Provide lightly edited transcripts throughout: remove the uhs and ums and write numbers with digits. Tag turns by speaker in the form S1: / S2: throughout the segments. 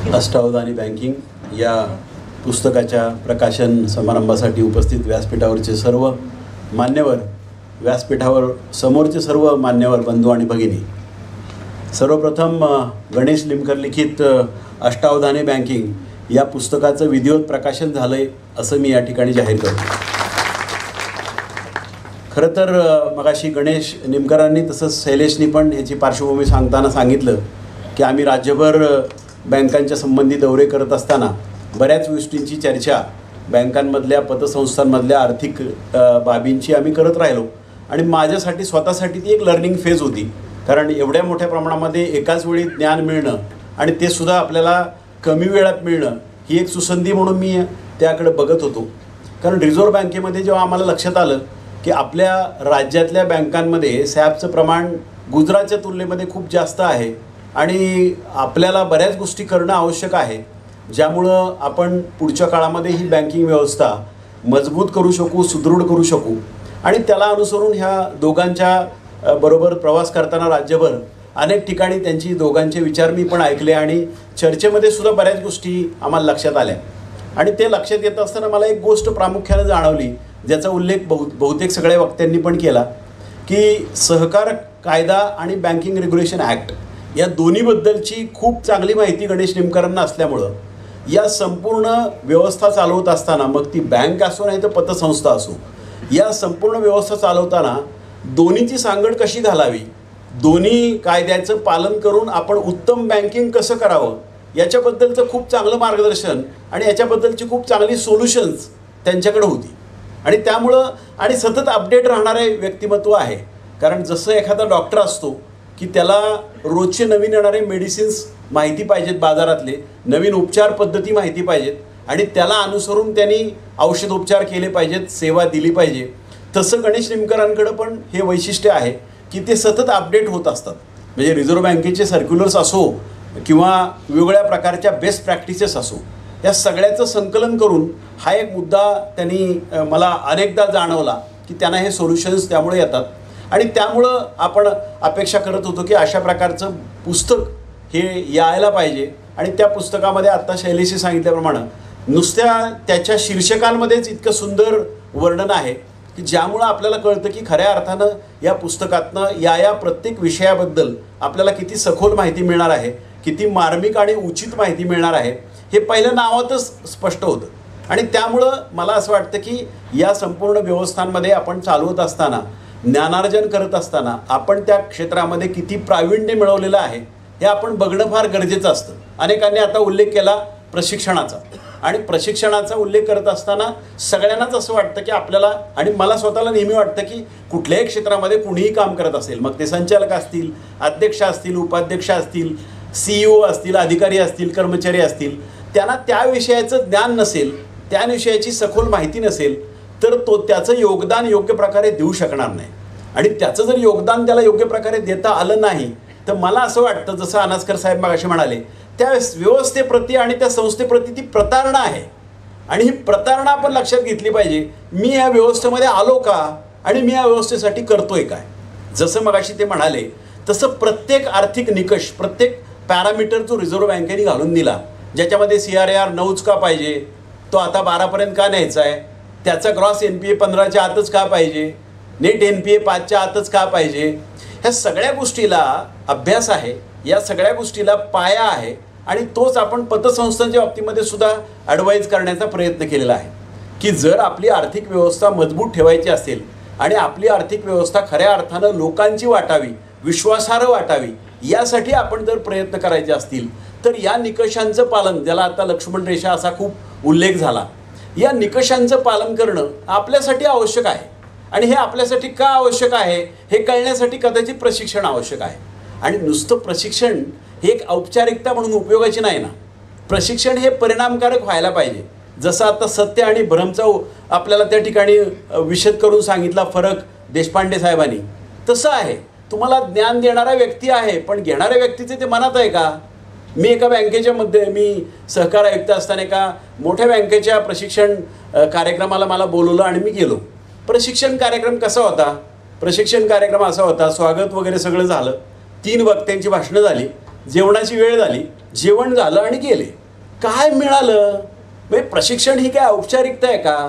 S1: अष्टावधानी banking या पुस्तकाच्या प्रकाशन समारंभासाठी उपस्थित व्यासपीठावरचे सर्व मान्यवर, व्यासपीठावर समोरचे सर्व मान्यवर बंधू आणि भगिनी, सर्वप्रथम गणेश लिमकर लिखित अष्टावधानी बँकिंग या पुस्तकाचं विधिवत प्रकाशन झालं आहे असं मी या ठिकाणी जाहीर करतो. खरं तर मगाशी गणेश निमकरांनी तसंच शैलेशनी पण ह्याची पार्श्वभूमी सांगताना सांगितलं की आम्ही राज्यभर बँकांच्या संबंधी दौरे करत असताना बऱ्याच गोष्टींची चर्चा बँकांमधल्या पतसंस्थांमधल्या आर्थिक बाबींची आम्ही करत राहिलो आणि माझ्यासाठी स्वतःसाठी ती एक लर्निंग फेज होती. कारण एवढ्या मोठ्या प्रमाणामध्ये एकाच वेळी ज्ञान मिळणं आणि ते सुद्धा आपल्याला कमी वेळात मिळणं ही एक सुसंधी म्हणून मी त्याकडे बघत होतो. कारण रिझर्व्ह बँकेमध्ये जेव्हा आम्हाला लक्षात आलं की आपल्या राज्यातल्या बँकांमध्ये सॅपचं प्रमाण गुजरातच्या तुलनेमध्ये खूप जास्त आहे आणि आपल्याला बऱ्याच गोष्टी करणं आवश्यक आहे, ज्यामुळं आपण पुढच्या काळामध्ये ही बँकिंग व्यवस्था मजबूत करू शकू, सुदृढ करू शकू. आणि त्याला अनुसरून ह्या दोघांच्या बरोबर प्रवास करताना राज्यभर अनेक ठिकाणी त्यांची दोघांचे विचार मी पण ऐकले आणि चर्चेमध्ये सुद्धा बऱ्याच गोष्टी आम्हाला लक्षात आल्या. आणि ते लक्षात येत असताना मला एक गोष्ट प्रामुख्याने जाणवली, ज्याचा उल्लेख बहुतेक सगळ्या वक्त्यांनी पण केला, की सहकार कायदा आणि बँकिंग रेग्युलेशन ॲक्ट या दोन्हीबद्दलची खूप चांगली माहिती गणेश निमकरांना असल्यामुळं या संपूर्ण व्यवस्था चालवत असताना, मग ती बँक असो नाही तर पतसंस्था असो, या संपूर्ण व्यवस्था चालवताना दोन्हीची सांगड कशी घालावी, दोन्ही कायद्याचं पालन करून आपण उत्तम बँकिंग कसं करावं याच्याबद्दलचं खूप चांगलं मार्गदर्शन आणि याच्याबद्दलची खूप चांगली सोल्युशन्स त्यांच्याकडे होती. आणि त्यामुळं आणि सतत अपडेट राहणारे व्यक्तिमत्व आहे. कारण जसं एखादा डॉक्टर असतो की त्याला रोजचे नवीन येणारे मेडिसिन्स माहिती पाहिजेत, बाजारातले नवीन उपचार पद्धती माहिती पाहिजेत आणि त्याला अनुसरून त्यांनी औषधोपचार केले पाहिजेत, सेवा दिली पाहिजे, तसं गणेश निमकरांकडं पण हे वैशिष्ट्य आहे की ते सतत अपडेट होत असतात. म्हणजे रिझर्व्ह बँकेचे सर्क्युलर्स असो किंवा वेगवेगळ्या प्रकारच्या बेस्ट प्रॅक्टिसेस असो, या सगळ्याचं संकलन करून हा एक मुद्दा त्यांनी मला अनेकदा जाणवला की त्यांना हे सोल्युशन्स त्यामुळे येतात. आणि त्यामुळं आपण अपेक्षा करत होतो की अशा प्रकारचं पुस्तक हे यायला पाहिजे. आणि त्या पुस्तकामध्ये आत्ता शैलेशने सांगितल्याप्रमाणे नुसत्या त्याच्या शीर्षकांमध्येच इतकं सुंदर वर्णन आहे की ज्यामुळं आपल्याला कळतं की खऱ्या अर्थानं या पुस्तकातनं या प्रत्येक विषयाबद्दल आपल्याला किती सखोल माहिती मिळणार आहे, किती मार्मिक आणि उचित माहिती मिळणार आहे हे पहिल्या नावातच स्पष्ट होतं. आणि त्यामुळं मला असं वाटतं की या संपूर्ण व्यवस्थांमध्ये आपण चालवत असताना, ज्ञानार्जन करत असताना आपण त्या क्षेत्रामध्ये किती प्रावीण्य मिळवलेलं आहे हे आपण बघणं फार गरजेचं असतं. अनेकांनी आता उल्लेख केला प्रशिक्षणाचा, आणि प्रशिक्षणाचा उल्लेख करत असताना सगळ्यांनाच असं वाटतं की आपल्याला, आणि मला स्वतःला नेहमी वाटतं की कुठल्याही क्षेत्रामध्ये कुणीही काम करत असेल, मग ते संचालक असतील, अध्यक्ष असतील, उपाध्यक्ष असतील, CEO असतील, अधिकारी असतील, कर्मचारी असतील, त्यांना त्या विषयाचं ज्ञान नसेल, त्या विषयाची सखोल माहिती नसेल तर तो त्याचं योगदान योग्य प्रकारे देऊ शकणार नाही. आणि त्याचं जर योगदान त्याला योग्य प्रकारे देता आलं नाही तर मला असं वाटतं, जसं अनासकर साहेब मगाशी म्हणाले, त्या व्यवस्थेप्रती आणि त्या संस्थेप्रती ती प्रतारणा आहे. आणि ही प्रतारणा आपण लक्षात घेतली पाहिजे. मी या व्यवस्थेमध्ये आलो का आणि मी या व्यवस्थेसाठी करतोय काय. जसं मगाशी ते म्हणाले तसं प्रत्येक आर्थिक निकष, प्रत्येक पॅरामीटर जो रिझर्व्ह बँकेने घालून दिला, ज्याच्यामध्ये CRAR 9च का पाहिजे, तो आता 12पर्यंत का न्यायचा आहे, त्याचा ग्रॉस NPA 15च्या आतच का पाहिजे, नेट NPA 5च्या आतच का पाहिजे, ह्या सगळ्या गोष्टीला अभ्यास आहे, या सगळ्या गोष्टीला पाया आहे. आणि तोच आपण पतसंस्थांच्या बाबतीमध्ये सुद्धा ॲडवाईज करण्याचा प्रयत्न केलेला आहे की जर आपली आर्थिक व्यवस्था मजबूत ठेवायची असेल आणि आपली आर्थिक व्यवस्था खऱ्या अर्थानं लोकांची वाटावी, विश्वासार्ह वाटावी, यासाठी आपण जर प्रयत्न करायचे असतील तर या निकषांचं पालन, ज्याला आता लक्ष्मण रेषा असा खूप उल्लेख झाला, या निकषांचं पालन करणं आपल्यासाठी आवश्यक आहे. आणि हे आपल्यासाठी का आवश्यक आहे हे कळण्यासाठी कदाचित प्रशिक्षण आवश्यक आहे. आणि नुसतं प्रशिक्षण हे एक औपचारिकता म्हणून उपयोगाची नाही ना. प्रशिक्षण हे परिणामकारक व्हायला पाहिजे. जसं आता सत्य आणि भ्रमचा आपल्याला त्या ठिकाणी विशद करून सांगितला फरक देशपांडे साहेबांनी, तसं आहे. तुम्हाला ज्ञान देणारा व्यक्ती आहे, पण घेणाऱ्या व्यक्तीचे ते मनात आहे का. मी एका बँकेच्या मध्ये मी सहकार आयुक्त असताना एका मोठ्या बँकेच्या प्रशिक्षण कार्यक्रमाला मला बोलवलं आणि मी गेलो. प्रशिक्षण कार्यक्रम कसा होता, प्रशिक्षण कार्यक्रम असा होता, स्वागत वगैरे सगळं झालं, 3 वक्त्यांची भाषणं झाली, जेवणाची वेळ झाली, जेवण झालं आणि गेले. काय मिळालं? म्हणजे प्रशिक्षण ही काय औपचारिकता आहे का?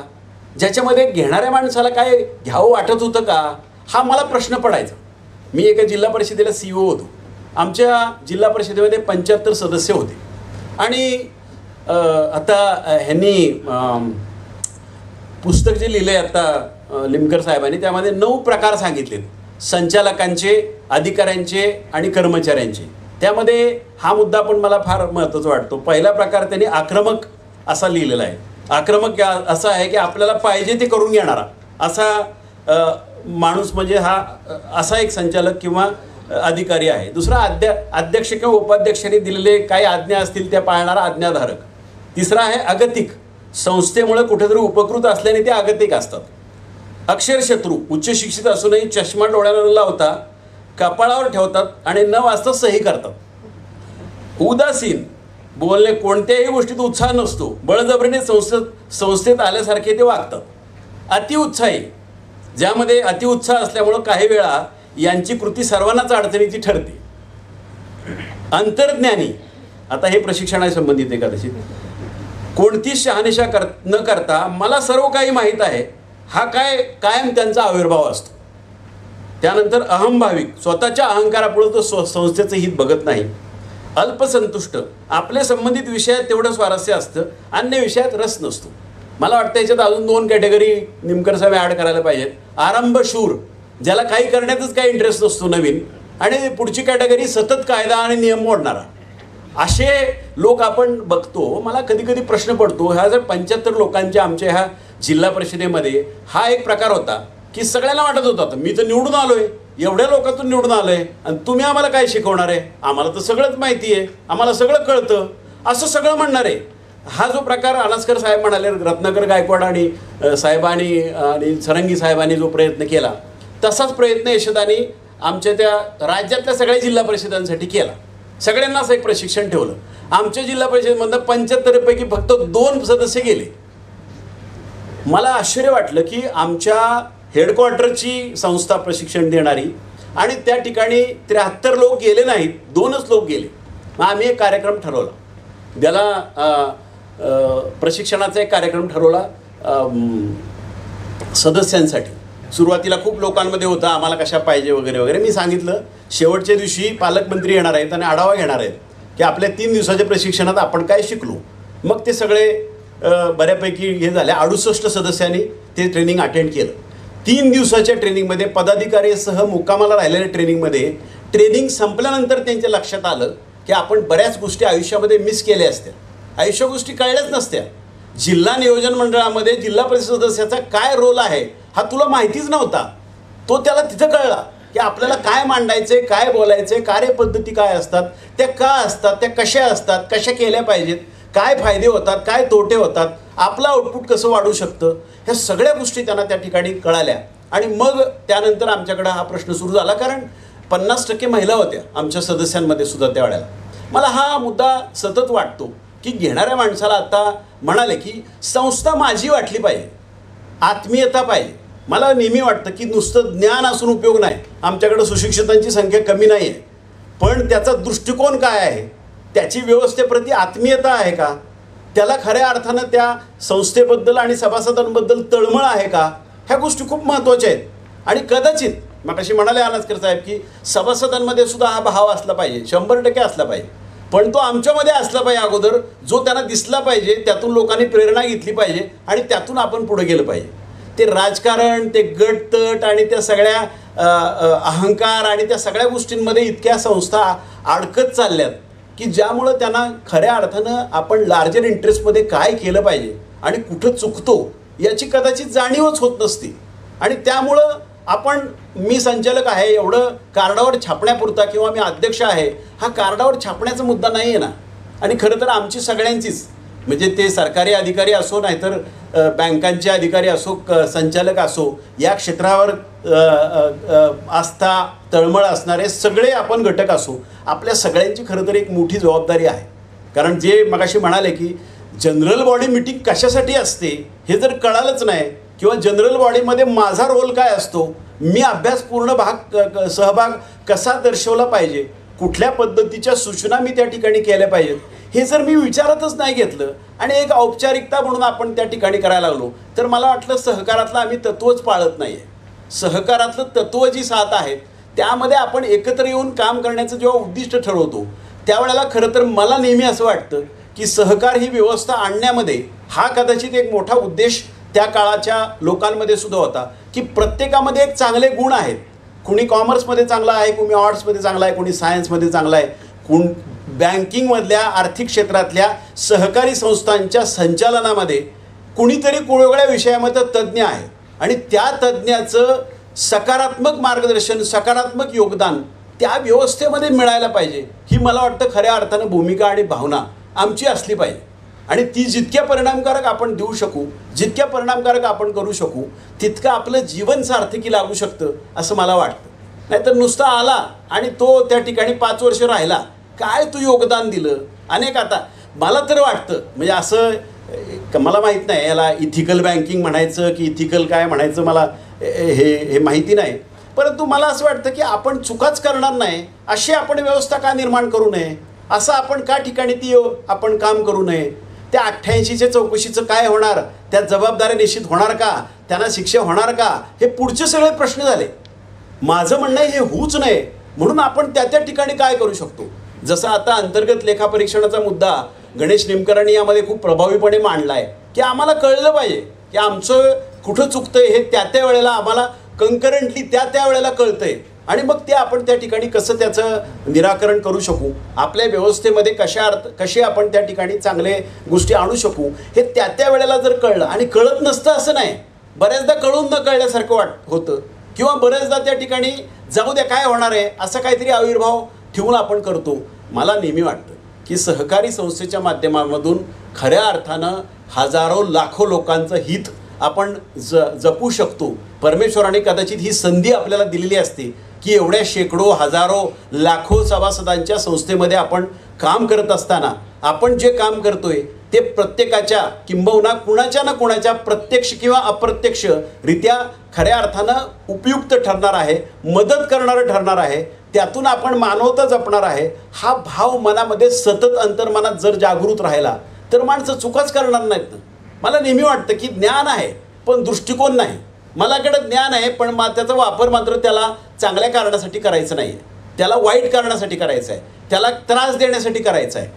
S1: ज्याच्यामध्ये घेणाऱ्या माणसाला काय घ्यावं वाटत होतं का? हा मला प्रश्न पडायचा. मी एका जिल्हा परिषदेला CEO होतो. आमच्या जिल्हा परिषदेमध्ये 75 सदस्य होते. आणि आता ह्यांनी पुस्तक जे लिहिलं आहे आता लिमकर साहेबांनी, त्यामध्ये 9 प्रकार सांगितलेत संचालकांचे, अधिकाऱ्यांचे आणि कर्मचाऱ्यांचे. त्यामध्ये हा मुद्दा पण मला फार महत्त्वाचा वाटतो. पहिला प्रकार त्यांनी आक्रमक असा लिहिलेला आहे. आक्रमक असा आहे की आपल्याला पाहिजे ते करून घेणारा असा माणूस म्हणजे हा असा एक संचालक किंवा अधिकारी आहे. दुसरा अध्यक्ष किंवा उपाध्यक्षांनी दिलेले काही आज्ञा असतील त्या पाळणारा आज्ञाधारक. तिसरा आहे अगतिक, संस्थेमुळे कुठेतरी उपकृत असल्याने ते अगतिक असतात. अक्षरशत्रू, उच्च शिक्षित असूनही चष्मा डोळ्याला न लावता कपाळावर ठेवतात आणि न वाचता सही करतात. उदासीन, बोलणे कोणत्याही गोष्टीत उत्साह नसतो, बळजबरीने संस्थेत आल्यासारखे ते वागतात. अतिउत्साही, ज्यामध्ये अतिउत्साह असल्यामुळं काही वेळा यांची कृती सर्वांनाच अडचणीची ठरते. अंतर्ज्ञानी, आता हे प्रशिक्षणाशी संबंधित आहे कदाचित, कोणती शहानिशा न करता मला सर्व काही माहीत आहे हा कायम त्यांचा आविर्भाव असतो. त्यानंतर अहंभाविक, स्वतःच्या अहंकारापुढे तो संस्थेचं हित बघत नाही. अल्पसंतुष्ट, आपल्या संबंधित विषयात तेवढं स्वारस्य असतं, अन्य विषयात रस नसतो. मला वाटतं याच्यात अजून 2 कॅटेगरी निमकर साहेब ॲड करायला पाहिजेत. आरंभशूर, ज्याला काही करण्यातच काही इंटरेस्ट नसतो नवीन, आणि पुढची कॅटेगरी सतत कायदा आणि नियम मोडणारा. असे लोक आपण बघतो. मला कधी कधी प्रश्न पडतो, ह्या जर 75 लोकांच्या आमच्या ह्या जिल्हा परिषदेमध्ये हा एक प्रकार होता की सगळ्यांना वाटत होता मी तर निवडून आलो आहे, एवढ्या लोकांतून निवडून आलो आहे आणि तुम्ही आम्हाला काय शिकवणार आहे, आम्हाला तर सगळंच माहिती आहे, आम्हाला सगळं कळतं, असं सगळं म्हणणार आहे. हा जो प्रकार अनास्कर साहेब म्हणाले, रत्नाकर गायकवाड आणि साहेबांनी आणि सरंगी साहेबांनी जो प्रयत्न केला, तसाच प्रयत्न यशोदानी आमच्या त्या राज्यातल्या सगळ्या जिल्हा परिषदांसाठी केला. सगळ्यांना असं एक प्रशिक्षण ठेवलं. आमच्या जिल्हा परिषदेमधनं 75 पैकी फक्त 2 सदस्य गेले. मला आश्चर्य वाटलं की आमच्या हेडक्वार्टरची संस्था प्रशिक्षण देणारी आणि त्या ठिकाणी 73 लोक गेले नाहीत, 2च लोक गेले. मग आम्ही एक कार्यक्रम ठरवला, त्याला प्रशिक्षणाचा एक कार्यक्रम ठरवला सदस्यांसाठी. सुरुवातीला खूप लोकांमध्ये होता आम्हाला कशा पाहिजे वगैरे वगैरे. मी सांगितलं शेवटच्या दिवशी पालकमंत्री येणार आहेत आणि आढावा घेणार आहेत की आपल्या 3 दिवसाच्या प्रशिक्षणात आपण काय शिकलो. मग ते सगळे बऱ्यापैकी हे झाले. 68 सदस्यांनी ते ट्रेनिंग अटेंड केलं. 3 दिवसाच्या ट्रेनिंगमध्ये पदाधिकारीसह मुक्कामाला राहिलेल्या ट्रेनिंगमध्ये ट्रेनिंग संपल्यानंतर त्यांच्या लक्षात आलं की आपण बऱ्याच गोष्टी आयुष्यामध्ये मिस केल्या असत्या, आयुष्य गोष्टी कळल्याच नसत्या. जिल्हा नियोजन मंडळामध्ये जिल्हा परिषद सदस्याचा काय रोल आहे हा तुला माहितीच नव्हता. तो त्याला तिथं कळला की आपल्याला काय मांडायचं आहे, काय बोलायचं आहे, कार्यपद्धती काय असतात, त्या का असतात, त्या कशा असतात, कशा केल्या पाहिजेत, काय फायदे होतात, काय तोटे होतात, आपलं आउटपुट कसं वाढू शकतं, ह्या सगळ्या गोष्टी त्यांना त्या ठिकाणी कळाल्या. आणि मग त्यानंतर आमच्याकडं हा प्रश्न सुरू झाला, कारण 50% महिला होत्या आमच्या सदस्यांमध्ये सुद्धा त्यावेळेला. मला हा मुद्दा सतत वाटतो की घेणाऱ्या माणसाला आता म्हणाले की संस्था माझी वाटली पाहिजे, आत्मीयता पाहिजे. मला नेहमी वाटतं की नुसतं ज्ञान असून उपयोग नाही. आमच्याकडं सुशिक्षितांची संख्या कमी नाही आहे, पण त्याचा दृष्टिकोन काय आहे, त्याची व्यवस्थेप्रती आत्मीयता आहे का, त्याला खऱ्या अर्थानं त्या संस्थेबद्दल आणि सभासदांबद्दल तळमळ आहे का, ह्या गोष्टी खूप महत्त्वाच्या आहेत. आणि कदाचित मगाशी म्हणाले अनास्कर साहेब की सभासदांमध्ये सुद्धा हा भाव असला पाहिजे, 100% असला पाहिजे, पण तो आमच्यामध्ये असला पाहिजे अगोदर, जो त्यांना दिसला पाहिजे, त्यातून लोकांनी प्रेरणा घेतली पाहिजे आणि त्यातून आपण पुढे गेलं पाहिजे. ते राजकारण, ते गटतट आणि त्या सगळ्या अहंकार आणि त्या सगळ्या गोष्टींमध्ये इतक्या संस्था अडकत चालल्यात की ज्यामुळं त्यांना खऱ्या अर्थानं आपण लार्जर इंटरेस्टमध्ये काय केलं पाहिजे आणि कुठं चुकतो याची कदाचित जाणीवच होत नसते. आणि त्यामुळं आपण मी संचालक आहे एवढं कार्डावर छापण्यापुरता किंवा मी अध्यक्ष आहे हा कार्डावर छापण्याचा मुद्दा नाही आहे ना. आणि खरं तर आमची सगळ्यांचीच, म्हणजे ते सरकारी अधिकारी असो, नाहीतर बँकांचे अधिकारी असो, संचालक असो, या क्षेत्रावर आस्था तळमळ असणारे सगळे आपण घटक असो, आपल्या सगळ्यांची खरं तर एक मोठी जबाबदारी आहे. कारण जे मगाशी म्हणाले की जनरल बॉडी मीटिंग कशासाठी असते हे जर कळालंच नाही, किंवा जनरल बॉडीमध्ये माझा रोल काय असतो, मी अभ्यासपूर्ण सहभाग कसा दर्शवला पाहिजे, कुठल्या पद्धतीच्या सूचना मी त्या ठिकाणी केल्या पाहिजेत, हे जर मी विचारातच नाही घेतलं आणि एक औपचारिकता म्हणून आपण त्या ठिकाणी करायला लागलो, तर मला वाटलं सहकारातलं आम्ही तत्त्वच पाळत नाही आहे. सहकारातलं तत्त्व जी साथ आहेत त्यामध्ये आपण एकत्र येऊन काम करण्याचं जेव्हा उद्दिष्ट ठरवतो त्यावेळेला खरं तर मला नेहमी असं वाटतं की सहकार ही व्यवस्था आणण्यामध्ये हा कदाचित एक मोठा उद्देश त्या काळाच्या लोकांमध्ये सुद्धा होता की प्रत्येकामध्ये एक चांगले गुण आहेत. कुणी कॉमर्समध्ये चांगला आहे, कुणी आर्ट्समध्ये चांगला आहे, कुणी सायन्समध्ये चांगला आहे, बँकिंगमधल्या आर्थिक क्षेत्रातल्या सहकारी संस्थांच्या संचालनामध्ये कुणीतरी वेगवेगळ्या विषयामध्ये तज्ज्ञ आहे आणि त्या तज्ज्ञाचं सकारात्मक मार्गदर्शन, सकारात्मक योगदान त्या व्यवस्थेमध्ये मिळायला पाहिजे, ही मला वाटतं खऱ्या अर्थानं भूमिका आणि भावना आमची असली पाहिजे. आणि ती जितक्या परिणामकारक आपण देऊ शकू, जितक्या परिणामकारक आपण करू शकू, तितकं आपलं जीवन सार्थकी लागू शकतं असं मला वाटतं. नाहीतर नुसता आला आणि तो त्या ठिकाणी 5 वर्ष राहिला, काय तू योगदान दिलं अनेक. आता मला तर वाटतं म्हणजे असं मला माहीत नाही याला इथिकल बँकिंग म्हणायचं की इथिकल काय म्हणायचं मला हे माहिती नाही, परंतु मला असं वाटतं की आपण चुकाच करणार नाही अशी आपण व्यवस्था का निर्माण करू नये, असं आपण का ठिकाणी ती आपण काम करू नये. त्या 88च्या चौकशीचं काय होणार, त्या जबाबदाऱ्या निश्चित होणार का, त्यांना शिक्षा होणार का, हे पुढचे सगळे प्रश्न झाले. माझं म्हणणं आहे हे होऊच नये म्हणून आपण त्या ठिकाणी काय करू शकतो. जसं आता अंतर्गत लेखापरीक्षणाचा मुद्दा गणेश निमकरांनी यामध्ये खूप प्रभावीपणे मांडला आहे की आम्हाला कळलं पाहिजे की आमचं कुठं चुकतंय हे त्या वेळेला आम्हाला कंकरंटली त्या वेळेला कळतंय आणि मग ते आपण त्या ठिकाणी कसं त्याचं निराकरण करू शकू, आपल्या व्यवस्थेमध्ये कसे आपण त्या ठिकाणी चांगले गोष्टी आणू शकू, हे त्या वेळेला जर कळलं. आणि कळत नसतं असं नाही, बऱ्याचदा कळून न कळल्यासारखं होतं किंवा बऱ्याचदा त्या ठिकाणी जाऊ द्या काय होणार आहे असं काहीतरी आविर्भाव ठेवून आपण करतो. मला नेहमी वाटतं की सहकारी संस्थेच्या माध्यमामधून खऱ्या अर्थानं हजारो लाखो लोकांचं हित आपण जपू शकतो. परमेश्वराने कदाचित ही संधी आपल्याला दिलेली असते की एवढ्या शेकडो हजारो लाखो सभासदांच्या संस्थेमध्ये आपण काम करत असताना आपण जे काम करतोय ते प्रत्येकाच्या किंबहुना कुणाच्या ना कुणाच्या प्रत्यक्ष किंवा अप्रत्यक्षरित्या खऱ्या अर्थानं उपयुक्त ठरणार आहे, मदत करणारं ठरणार आहे, त्यातून आपण मानवता जपणार आहे. हा भाव मनामध्ये सतत अंतर्मनात जर जागृत राहिला तर माणसं चुकाच करणार नाहीत. मला नेहमी वाटतं की ज्ञान आहे पण दृष्टिकोन नाही. मलाकडे ज्ञान आहे पण त्याचा वापर मात्र त्याला चांगल्या कारणासाठी करायचं नाही आहे, त्याला वाईट कारणासाठी करायचं आहे, त्याला त्रास देण्यासाठी करायचं आहे,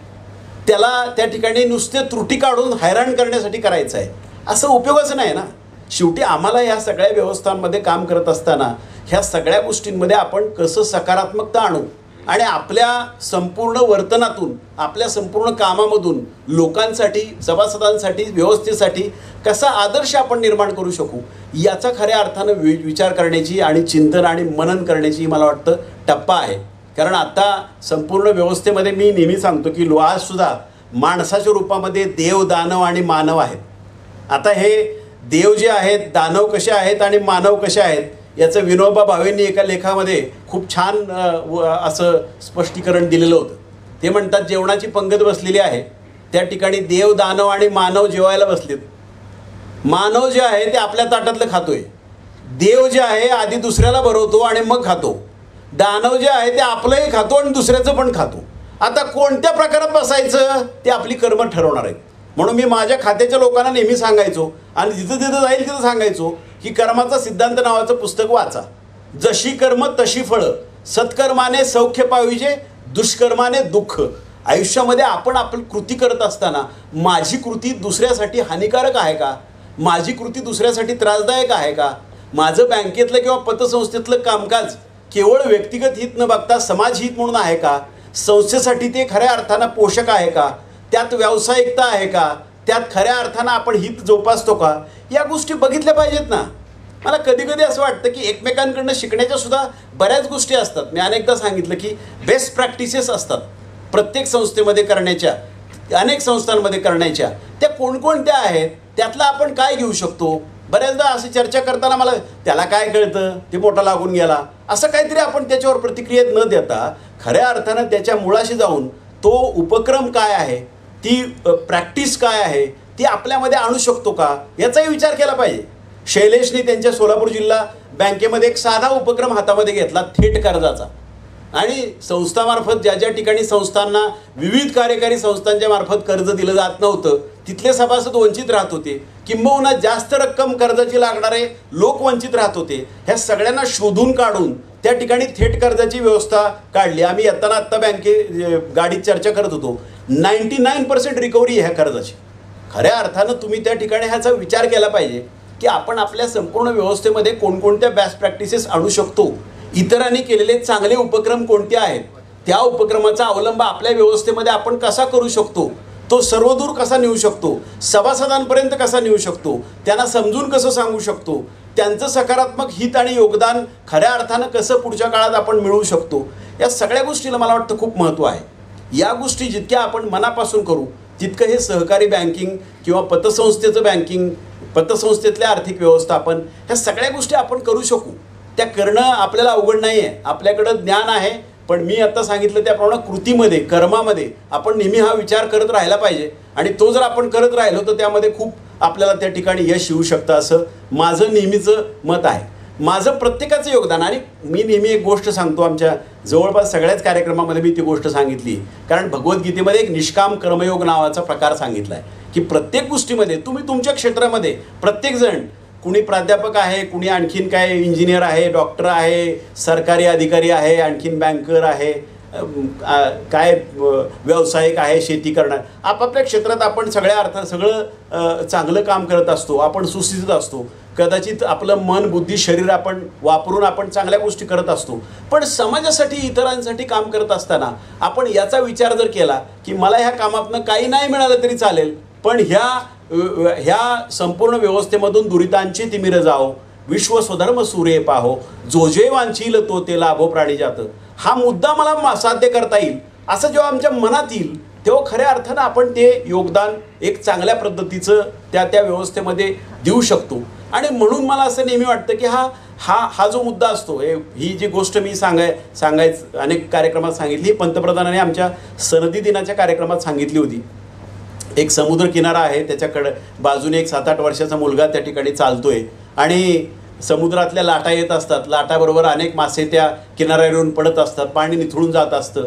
S1: त्याला त्या ठिकाणी नुसते त्रुटी काढून हैराण करण्यासाठी करायचं आहे, असं उपयोगाचं नाही ना. शेवटी आम्हाला ह्या सगळ्या व्यवस्थांमध्ये काम करत असताना ह्या सगळ्या गोष्टींमध्ये आपण कसं सकारात्मकता आणू आणि आपल्या संपूर्ण वर्तनातून, आपल्या संपूर्ण कामामधून लोकांसाठी, सभासदांसाठी, व्यवस्थेसाठी कसा आदर्श आपण निर्माण करू शकू याचा खऱ्या अर्थानं विचार करण्याची आणि चिंतन आणि मनन करण्याची मला वाटतं टप्पा आहे. कारण आता संपूर्ण व्यवस्थेमध्ये मी नेहमी सांगतो की आजसुद्धा माणसाच्या रूपामध्ये देव, दानव आणि मानव आहेत. आता हे देव जे आहेत, दानव कसे आहेत आणि मानव कसे आहेत याचं विनोबा भावेंनी एका लेखामध्ये खूप छान असं स्पष्टीकरण दिलेलं होतं. ते म्हणतात जेवणाची पंगत बसलेली आहे, त्या ठिकाणी देव, दानव आणि मानव जेवायला बसलेत. मानव जे आहे ते आपल्या ताटातलं खातोय, देव जे आहे आधी दुसऱ्याला भरवतो आणि मग खातो, दानव जे आहे ते आपलंही खातो आणि दुसऱ्याचं पण खातो. आता कोणत्या प्रकारात बसायचं ते आपली कर्म ठरवणार आहेत. म्हणून मी माझ्या खात्याच्या लोकांना नेहमी सांगायचो आणि जिथं जिथं जाईल तिथं सांगायचो की कर्माचा सिद्धांत नावाचं पुस्तक वाचा. जशी कर्म तशी फळं, सत्कर्माने सौख्य पाविजे, दुष्कर्माने दुःख. आयुष्यामध्ये आपण आपली कृती करत असताना माझी कृती दुसऱ्यासाठी हानिकारक आहे का, माझी कृती दुसऱ्यासाठी त्रासदायक आहे का, माझं बँकेतलं किंवा पतसंस्थेतलं कामकाज केवळ व्यक्तिगत हित न बघता समाजहित म्हणून आहे का, संस्थेसाठी ते खऱ्या अर्थानं पोषक आहे का, त्यात व्यावसायिकता आहे का, त्यात खऱ्या अर्थानं आपण हित जोपासतो का, या गोष्टी बघितल्या पाहिजेत ना. मला कधी कधी असं वाटतं की एकमेकांकडनं शिकण्याच्या सुद्धा बऱ्याच गोष्टी असतात. मी अनेकदा सांगितलं की बेस्ट प्रॅक्टिसेस असतात प्रत्येक संस्थेमध्ये करण्याच्या, अनेक संस्थांमध्ये करण्याच्या. त्या कोणकोणत्या आहेत, त्यातला आपण काय घेऊ शकतो. बऱ्याचदा अशी चर्चा करताना मला त्याला काय कळतं, ते मोठा लागून गेला, असं काहीतरी आपण त्याच्यावर प्रतिक्रिया न देता खऱ्या अर्थानं त्याच्या मुळाशी जाऊन तो उपक्रम काय आहे, ती प्रॅक्टिस काय आहे, ती आपल्यामध्ये आणू शकतो का याचाही विचार केला पाहिजे. शैलेशने त्यांच्या सोलापूर जिल्हा बँकेमध्ये एक साधा उपक्रम हातामध्ये घेतला, थेट कर्जाचा. आणि संस्थामार्फत ज्या ज्या ठिकाणी संस्थांना विविध कार्यकारी संस्थांच्या मार्फत कर्ज दिलं जात नव्हतं तिथले सभासद वंचित राहत होते, किंबहुना जास्त रक्कम कर्जाची लागणारे लोक वंचित राहत होते. ह्या सगळ्यांना शोधून काढून त्या ठिकाणी थेट कर्जाची व्यवस्था काढली. आम्ही येताना आत्ता गाडीत चर्चा करत होतो, 99% रिकव्हरी ह्या कर्जाची. खऱ्या अर्थानं तुम्ही त्या ठिकाणी ह्याचा विचार केला पाहिजे की आपण आपल्या संपूर्ण व्यवस्थेमध्ये कोणकोणत्या बेस्ट प्रॅक्टिसेस आणू शकतो, इतरांनी केलेले चांगले उपक्रम कोणते आहेत, त्या उपक्रमाचा अवलंब आपल्या व्यवस्थेमध्ये आपण कसा करू शकतो, तो सर्वदूर कसा नेऊ शकतो, सभासदांपर्यंत कसा नेऊ शकतो, त्यांना समजून कसं सांगू शकतो, त्यांचं सकारात्मक हित आणि योगदान खऱ्या अर्थानं कसं पुढच्या काळात आपण मिळवू शकतो, या सगळ्या गोष्टीला मला वाटतं खूप महत्त्व आहे. या गोष्टी जितक्या आपण मनापासून करू तितकं हे सहकारी बँकिंग किंवा पतसंस्थेचं बँकिंग, पतसंस्थेतल्या आर्थिक व्यवस्थापन, ह्या सगळ्या गोष्टी आपण करू शकू. त्या करणं आपल्याला अवघड नाही आहे. आपल्याकडं ज्ञान आहे, पण मी आता सांगितलं त्याप्रमाणे कृतीमध्ये, कर्मामध्ये आपण नेहमी हा विचार करत राहायला पाहिजे. आणि तो जर आपण करत राहिलो तर त्यामध्ये खूप आपल्याला त्या ठिकाणी यश येऊ शकतं असं माझं नेहमीचं मत आहे. माझं प्रत्येकाचं योगदान, आणि मी नेहमी एक गोष्ट सांगतो, आमच्या जवळपास सगळ्याच कार्यक्रमामध्ये मी ती गोष्ट सांगितली, कारण भगवद्गीतेमध्ये एक निष्काम कर्मयोग नावाचा प्रकार सांगितला आहे की प्रत्येक गोष्टीमध्ये तुम्ही तुमच्या क्षेत्रामध्ये प्रत्येकजण, कुणी प्राध्यापक आहे, कुणी आणखीन काय इंजिनियर आहे, डॉक्टर आहे, सरकारी अधिकारी आहे, आणखीन बँकर आहे, काय व्यावसायिक आहे, शेती करणार, आपापल्या क्षेत्रात आपण सगळ्या अर्थात सगळं चांगलं काम करत असतो, आपण सुस्थितीत असतो. कदाचित आपलं मन, बुद्धी, शरीर आपण वापरून आपण चांगल्या गोष्टी करत असतो. पण समाजासाठी, इतरांसाठी काम करत असताना आपण याचा विचार जर केला की मला ह्या कामातनं काही नाही मिळालं तरी चालेल, पण ह्या संपूर्ण व्यवस्थेमधून दुरितांची तिमिर जाओ, विश्व स्वधर्म सूर्य पाहो, जो जे वांछील तो ते लाभो प्राणीजात, हा मुद्दा मला साध्य करता येईल असं जेव्हा आमच्या मनात येईल तेव्हा खऱ्या अर्थानं आपण ते योगदान एक चांगल्या पद्धतीचं त्या व्यवस्थेमध्ये देऊ शकतो. आणि म्हणून मला असं नेहमी वाटतं की हा जो मुद्दा असतो, ही जी गोष्ट मी सांगायचं अनेक कार्यक्रमात सांगितली, पंतप्रधानांनी आमच्या सनदी दिनाच्या कार्यक्रमात सांगितली होती. एक समुद्र किनारा आहे, त्याच्याकडे बाजूने एक 7-8 वर्षाचा मुलगा त्या ठिकाणी चालतोय आणि समुद्रातल्या लाटा येत असतात, लाटाबरोबर अनेक मासे त्या किनाऱ्यावर येऊन पडत असतात, पाणी निथळून जात असतं,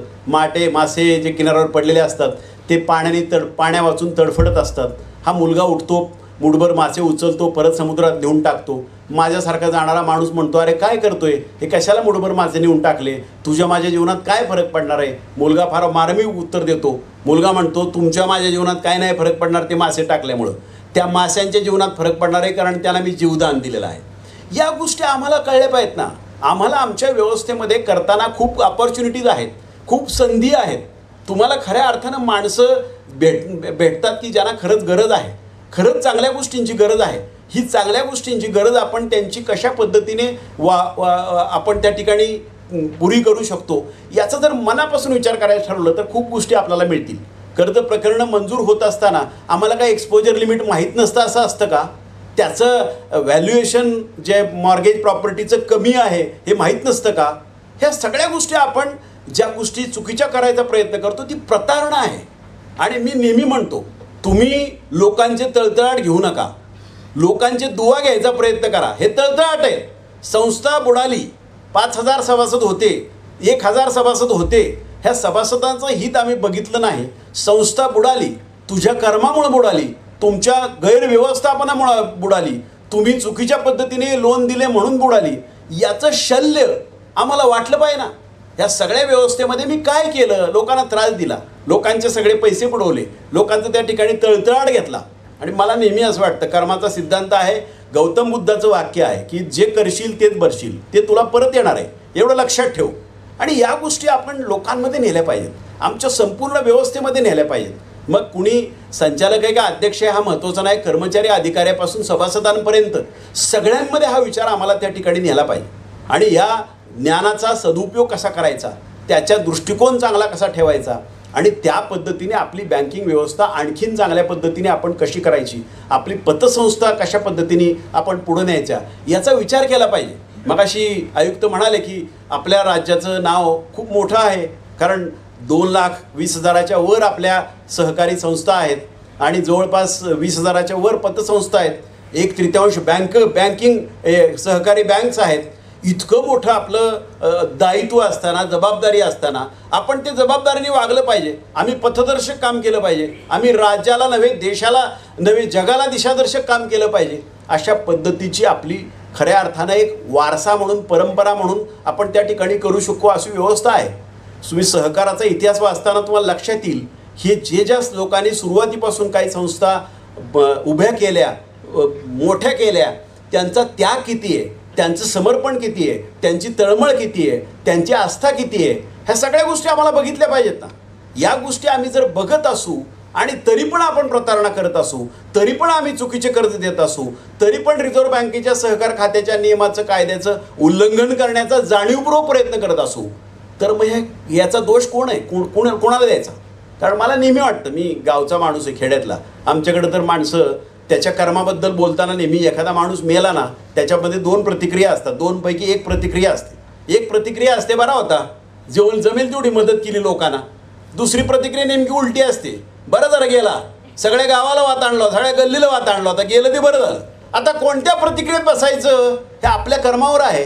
S1: मासे जे किनाऱ्यावर पडलेले असतात ते पाण्या वाचून तडफडत असतात. हा मुलगा उठतो, मुठभर मासे उचलतो, परत समुद्रात नेऊन टाकतो. माझ्यासारखा जाणारा माणूस म्हणतो, अरे काय करतोय, हे कशाला मुठभर मासे नेऊन टाकले, तुझ्या माझ्या जीवनात काय फरक पडणार आहे. मुलगा फार मार्मिक उत्तर देतो. मुलगा म्हणतो, तुमच्या माझ्या जीवनात काय नाही फरक पडणार, ते मासे टाकल्यामुळं. त्या माशांच्या जीवनात फरक पडणार आहे, कारण त्याला मी जीवदान दिलेलं आहे. या गोष्टी आम्हाला कळल्या पाहिजेत ना. आम्हाला आमच्या व्यवस्थेमध्ये करताना खूप अपॉर्च्युनिटीज आहेत, खूप संधी आहेत. तुम्हाला खऱ्या अर्थानं माणसं भेटतात की ज्यांना खरंच गरज आहे, खरंच चांगल्या गोष्टींची गरज आहे. ही चांगल्या गोष्टींची गरज आपण त्यांची कशा पद्धतीने आपण त्या ठिकाणी पुरी करू शकतो याचा जर मनापासून विचार करायला ठरवलं तर खूप गोष्टी आपल्याला मिळतील. कर्ज प्रकरणं मंजूर होत असताना आम्हाला काय एक्सपोजर लिमिट माहीत नसतं असं असतं का? त्याचं व्हॅल्युएशन जे मॉर्गेज प्रॉपर्टीचं कमी आहे हे माहीत नसतं का? ह्या सगळ्या गोष्टी आपण ज्या गोष्टी चुकीच्या करायचा प्रयत्न करतो ती प्रतारणा आहे. आणि मी नेहमी म्हणतो, तुम्ही लोकांचे तळतळाट घेऊ नका, लोकांचे दुवा घ्यायचा प्रयत्न करा. हे तळतळाट आहे. संस्था बुडाली, 5,000 सभासद होते, 1,000 सभासद होते, ह्या सभासदांचं हित आम्ही बघितलं नाही. संस्था बुडाली, तुझ्या कर्मामुळे बुडाली, तुमच्या गैरव्यवस्थापनामुळे बुडाली, तुम्ही चुकीच्या पद्धतीने लोन दिले म्हणून बुडाली. याचं शल्य आम्हाला वाटलं पाहिजे ना. या सगळ्या व्यवस्थेमध्ये मी काय केलं? लोकांना त्रास दिला, लोकांचे सगळे पैसे बुडवले, लोकांचं त्या ठिकाणी तळतळाट घेतला. आणि मला नेहमी असं वाटतं, कर्माचा सिद्धांत आहे, गौतम बुद्धाचं वाक्य आहे की जे करशील तेच भरशील, ते तुला परत येणार आहे, एवढं लक्षात ठेव. आणि या गोष्टी आपण लोकांमध्ये नेल्या पाहिजेत, आमच्या संपूर्ण व्यवस्थेमध्ये नेल्या पाहिजेत. मग कुणी संचालक आहे का अध्यक्ष आहे हा महत्त्वाचा नाही, कर्मचारी अधिकाऱ्यापासून सभासदांपर्यंत सगळ्यांमध्ये हा विचार आम्हाला त्या ठिकाणी नेला पाहिजे. आणि या ज्ञानाचा सदुपयोग कसा करायचा, त्याच्या दृष्टिकोन चांगला कसा ठेवायचा, आणि त्या पद्धतीने आपली बँकिंग व्यवस्था आणखीन चांगल्या पद्धतीने आपण कशी करायची, आपली पतसंस्था कशा पद्धतीने आपण पुढे न्यायच्या याचा विचार केला पाहिजे. मगाशी आयुक्त म्हणाले की आपल्या राज्याचं नाव खूप मोठं आहे, कारण 2,20,000च्या वर आपल्या सहकारी संस्था आहेत आणि जवळपास 20,000च्या वर पतसंस्था आहेत, 1/3 बँकिंग सहकारी बँक्स आहेत. इतकं मोठं आपलं दायित्व असताना, जबाबदारी असताना आपण ते जबाबदारीने वागलं पाहिजे. आम्ही पथदर्शक काम केलं पाहिजे. आम्ही राज्याला नव्हे, देशाला नव्हे, जगाला दिशादर्शक काम केलं पाहिजे. अशा पद्धतीची आपली खऱ्या अर्थानं एक वारसा म्हणून, परंपरा म्हणून आपण त्या ठिकाणी करू शकू अशी व्यवस्था आहे. तुम्ही सहकाराचा इतिहास वाचताना तुम्हाला लक्षात येईल, हे ज्या लोकांनी सुरुवातीपासून काही संस्था उभ्या केल्या, मोठ्या केल्या, त्यांचा त्याग किती आहे, त्यांचं समर्पण किती आहे, त्यांची तळमळ किती आहे, त्यांची आस्था किती आहे, ह्या सगळ्या गोष्टी आम्हाला बघितल्या पाहिजेत ना. या गोष्टी आम्ही जर बघत असू आणि तरी पण आपण प्रतारणा करत असू, तरी पण आम्ही चुकीचे कर्ज देत असू, तरी पण रिझर्व्ह बँकेच्या सहकार खात्याच्या नियमाचं, कायद्याचं उल्लंघन करण्याचा जाणीवपूर्वक प्रयत्न करत असू, तर मग याचा दोष कोण आहे, कोणाला द्यायचा? कारण मला नेहमी वाटतं, मी गावचा माणूस आहे, खेड्यातला. आमच्याकडं तर माणसं त्याच्या कर्माबद्दल बोलताना नेहमी एखादा माणूस मेला ना, त्याच्यामध्ये 2 प्रतिक्रिया असतात. 2 पैकी 1 प्रतिक्रिया असते. एक प्रतिक्रिया असते, बरा होता, जेवण जमेल तेवढी मदत केली लोकांना. दुसरी प्रतिक्रिया नेमकी उलटी असते, बरं जरा गेला, सगळ्या गावाला वात आणला, सगळ्या गल्लीला वात आणला होता, गेलं ते बरं झालं. आता कोणत्या प्रतिक्रियेत बसायचं हे आपल्या कर्मावर आहे.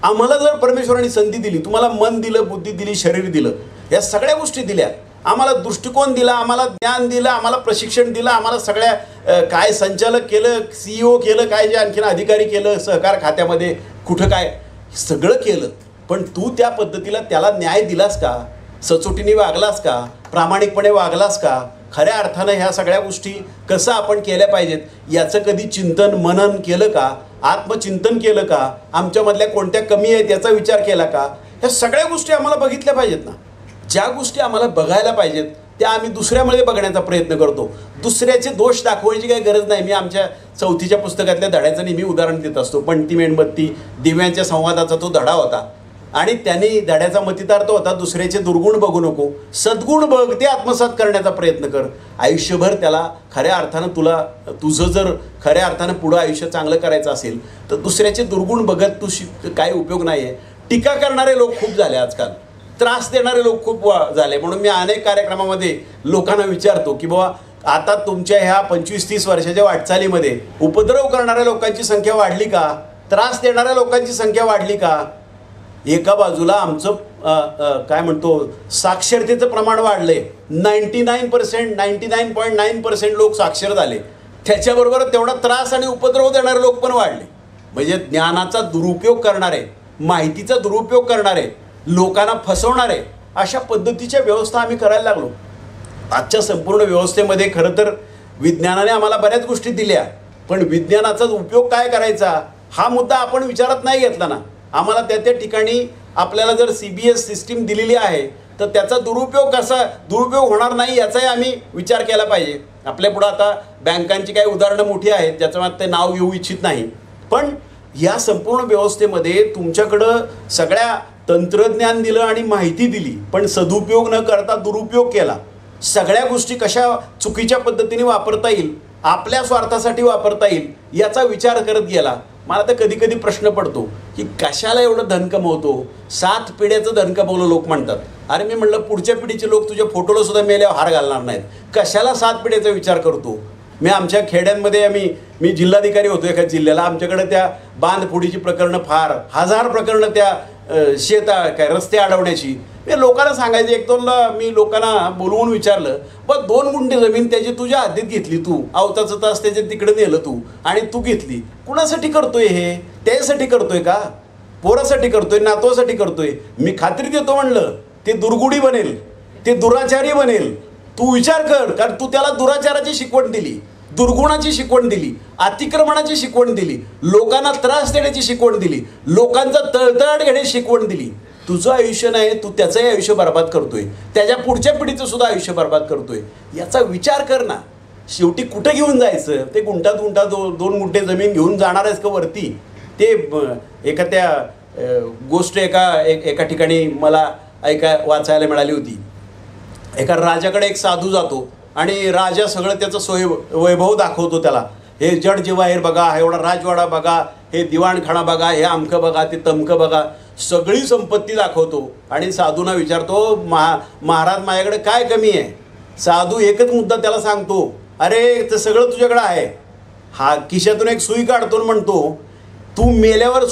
S1: आम्हाला जर परमेश्वराने संधी दिली, तुम्हाला मन दिलं, बुद्धी दिली, शरीर दिलं, या सगळ्या गोष्टी दिल्या, आम्हाला दृष्टिकोन दिला, आम्हाला ज्ञान दिलं, आम्हाला प्रशिक्षण दिलं, आम्हाला सगळ्या काय संचालक केलं, CEO केलं, काय जे आणखीन अधिकारी केलं, सहकार खात्यामध्ये कुठं काय सगळं केलं, पण तू त्या पद्धतीला त्याला न्याय दिलास का? सचोटीने वागलास का? प्रामाणिकपणे वागलास का? खऱ्या अर्थानं ह्या सगळ्या गोष्टी कसं आपण केल्या पाहिजेत याचं कधी चिंतन मनन केलं का? आत्मचिंतन केलं का? आमच्यामधल्या कोणत्या कमी आहेत याचा विचार केला का? ह्या सगळ्या गोष्टी आम्हाला बघितल्या पाहिजेत ना. ज्या गोष्टी आम्हाला बघायला पाहिजेत त्या आम्ही दुसऱ्यामध्ये बघण्याचा प्रयत्न करतो. दुसऱ्याचे दोष दाखवायची काही गरज नाही. मी आमच्या 4थीच्या पुस्तकातल्या धड्याचं नेहमी उदाहरण देत असतो. पणती मेणबत्ती दिव्यांच्या संवादाचा तो धडा होता आणि त्यांनी धड्याचा मतितार्थ होता, दुसऱ्याचे दुर्गुण बघू नको, सद्गुण बघ, ते आत्मसात करण्याचा प्रयत्न कर. आयुष्यभर त्याला खऱ्या अर्थानं तुझं जर खऱ्या अर्थानं पुढं आयुष्य चांगलं करायचं असेल तर दुसऱ्याचे दुर्गुण बघत काही उपयोग नाही आहे. टीका करणारे लोक खूप झाले आजकाल, त्रास देणारे लोक खूप झाले. म्हणून मी अनेक कार्यक्रमामध्ये लोकांना विचारतो की बाबा आता तुमच्या ह्या 25-30 वर्षाच्या वाटचालीमध्ये उपद्रव करणाऱ्या लोकांची संख्या वाढली का? त्रास देणाऱ्या लोकांची संख्या वाढली का? एका बाजूला आमचं काय म्हणतो साक्षरतेचं प्रमाण वाढलंय, 99.9% लोक साक्षर झाले, त्याच्याबरोबर तेवढा त्रास आणि उपद्रव देणारे लोक पण वाढले. म्हणजे ज्ञानाचा दुरुपयोग करणारे, माहितीचा दुरुपयोग करणारे, लोकांना फसवणारे, अशा पद्धतीच्या व्यवस्था आम्ही करायला लागलो. आजच्या संपूर्ण व्यवस्थेमध्ये खरं तर विज्ञानाने आम्हाला बऱ्याच गोष्टी दिल्या, पण विज्ञानाचा उपयोग काय करायचा हा मुद्दा आपण विचारात नाही घेतला ना. आम्हाला त्या ठिकाणी आपल्याला जर CBS सिस्टीम दिलेली आहे तर त्याचा दुरुपयोग होणार नाही याचाही आम्ही विचार केला पाहिजे. आपल्या पुढं आता बँकांची काही उदाहरणं मोठी आहेत, ज्याचं ते नाव घेऊ इच्छित नाही, पण या संपूर्ण व्यवस्थेमध्ये तुमच्याकडं सगळ्या तंत्रज्ञान दिलं आणि माहिती दिली, पण सदुपयोग न करता दुरुपयोग केला. सगळ्या गोष्टी कशा चुकीच्या पद्धतीने वापरता येईल, आपल्या स्वार्थासाठी वापरता येईल याचा विचार करत गेला. मला तर कधी कधी प्रश्न पडतो की कशाला एवढं धन कमवतो? 7 पिढ्याचं धन कमवलं लोक म्हणतात. अरे मी म्हणलं पुढच्या पिढीचे लोक तुझ्या फोटोला सुद्धा मेल्यावर हार घालणार नाहीत, कशाला 7 पिढ्याचा विचार करतो? मी आमच्या खेड्यांमध्ये मी जिल्हाधिकारी होतो एका जिल्ह्याला, आमच्याकडे त्या बांधफोडीची प्रकरणं फार, 1000 प्रकरणं त्या रस्ते अडवण्याची. मी लोकांना सांगायचे, 1-2ला मी लोकांना बोलवून विचारलं, बघ 2 गुंठे जमीन त्याची तुझ्या हद्दीत घेतली तू, अवताचं तास त्याच्या तिकडे नेलं तू आणि तू घेतली, कुणासाठी करतोय हे? त्यासाठी करतोय का? पोरासाठी करतोय, नातवासाठी करतोय? मी खात्री देतो म्हणलं ते दुर्गुणी बनेल, ते दुराचारी बनेल. तू विचार कर, कारण तू त्याला दुराचाराची शिकवण दिली, दुर्गुणाची शिकवण दिली, अतिक्रमणाची शिकवण दिली, लोकांना त्रास देण्याची शिकवण दिली, लोकांचा तळतळाट घेण्याची शिकवण दिली. तुझं आयुष्य नाही, तू त्याचंही आयुष्य बर्बाद करतोय, त्याच्या पुढच्या पिढीचं सुद्धा आयुष्य बर्बाद करतोय. याचा विचार कर ना. शेवटी कुठं घेऊन जायचं? ते गुंठात 2 गुंठे जमीन घेऊन जाणार आहेस का वरती? ते एखाद्या गोष्ट एका ठिकाणी मला वाचायला मिळाली होती. एका राजाकडे एक साधू जातो आणि राजा सगळं त्याचं वैभव दाखवतो त्याला. हे जड जवाहीर बघा, हा एवढा राजवाडा बघा, हे दिवाणखाना बघा, हे अमकं बघा, ते तमकं बघा, सगळी संपत्ती दाखवतो आणि साधूंना विचारतो, महाराज माझ्याकडे काय कमी आहे? साधू एकच मुद्दा त्याला सांगतो, अरे ते सगळं तुझ्याकडे आहे. हा खिशातून एक सुई काढतो म्हणतो, तू मेल्यावर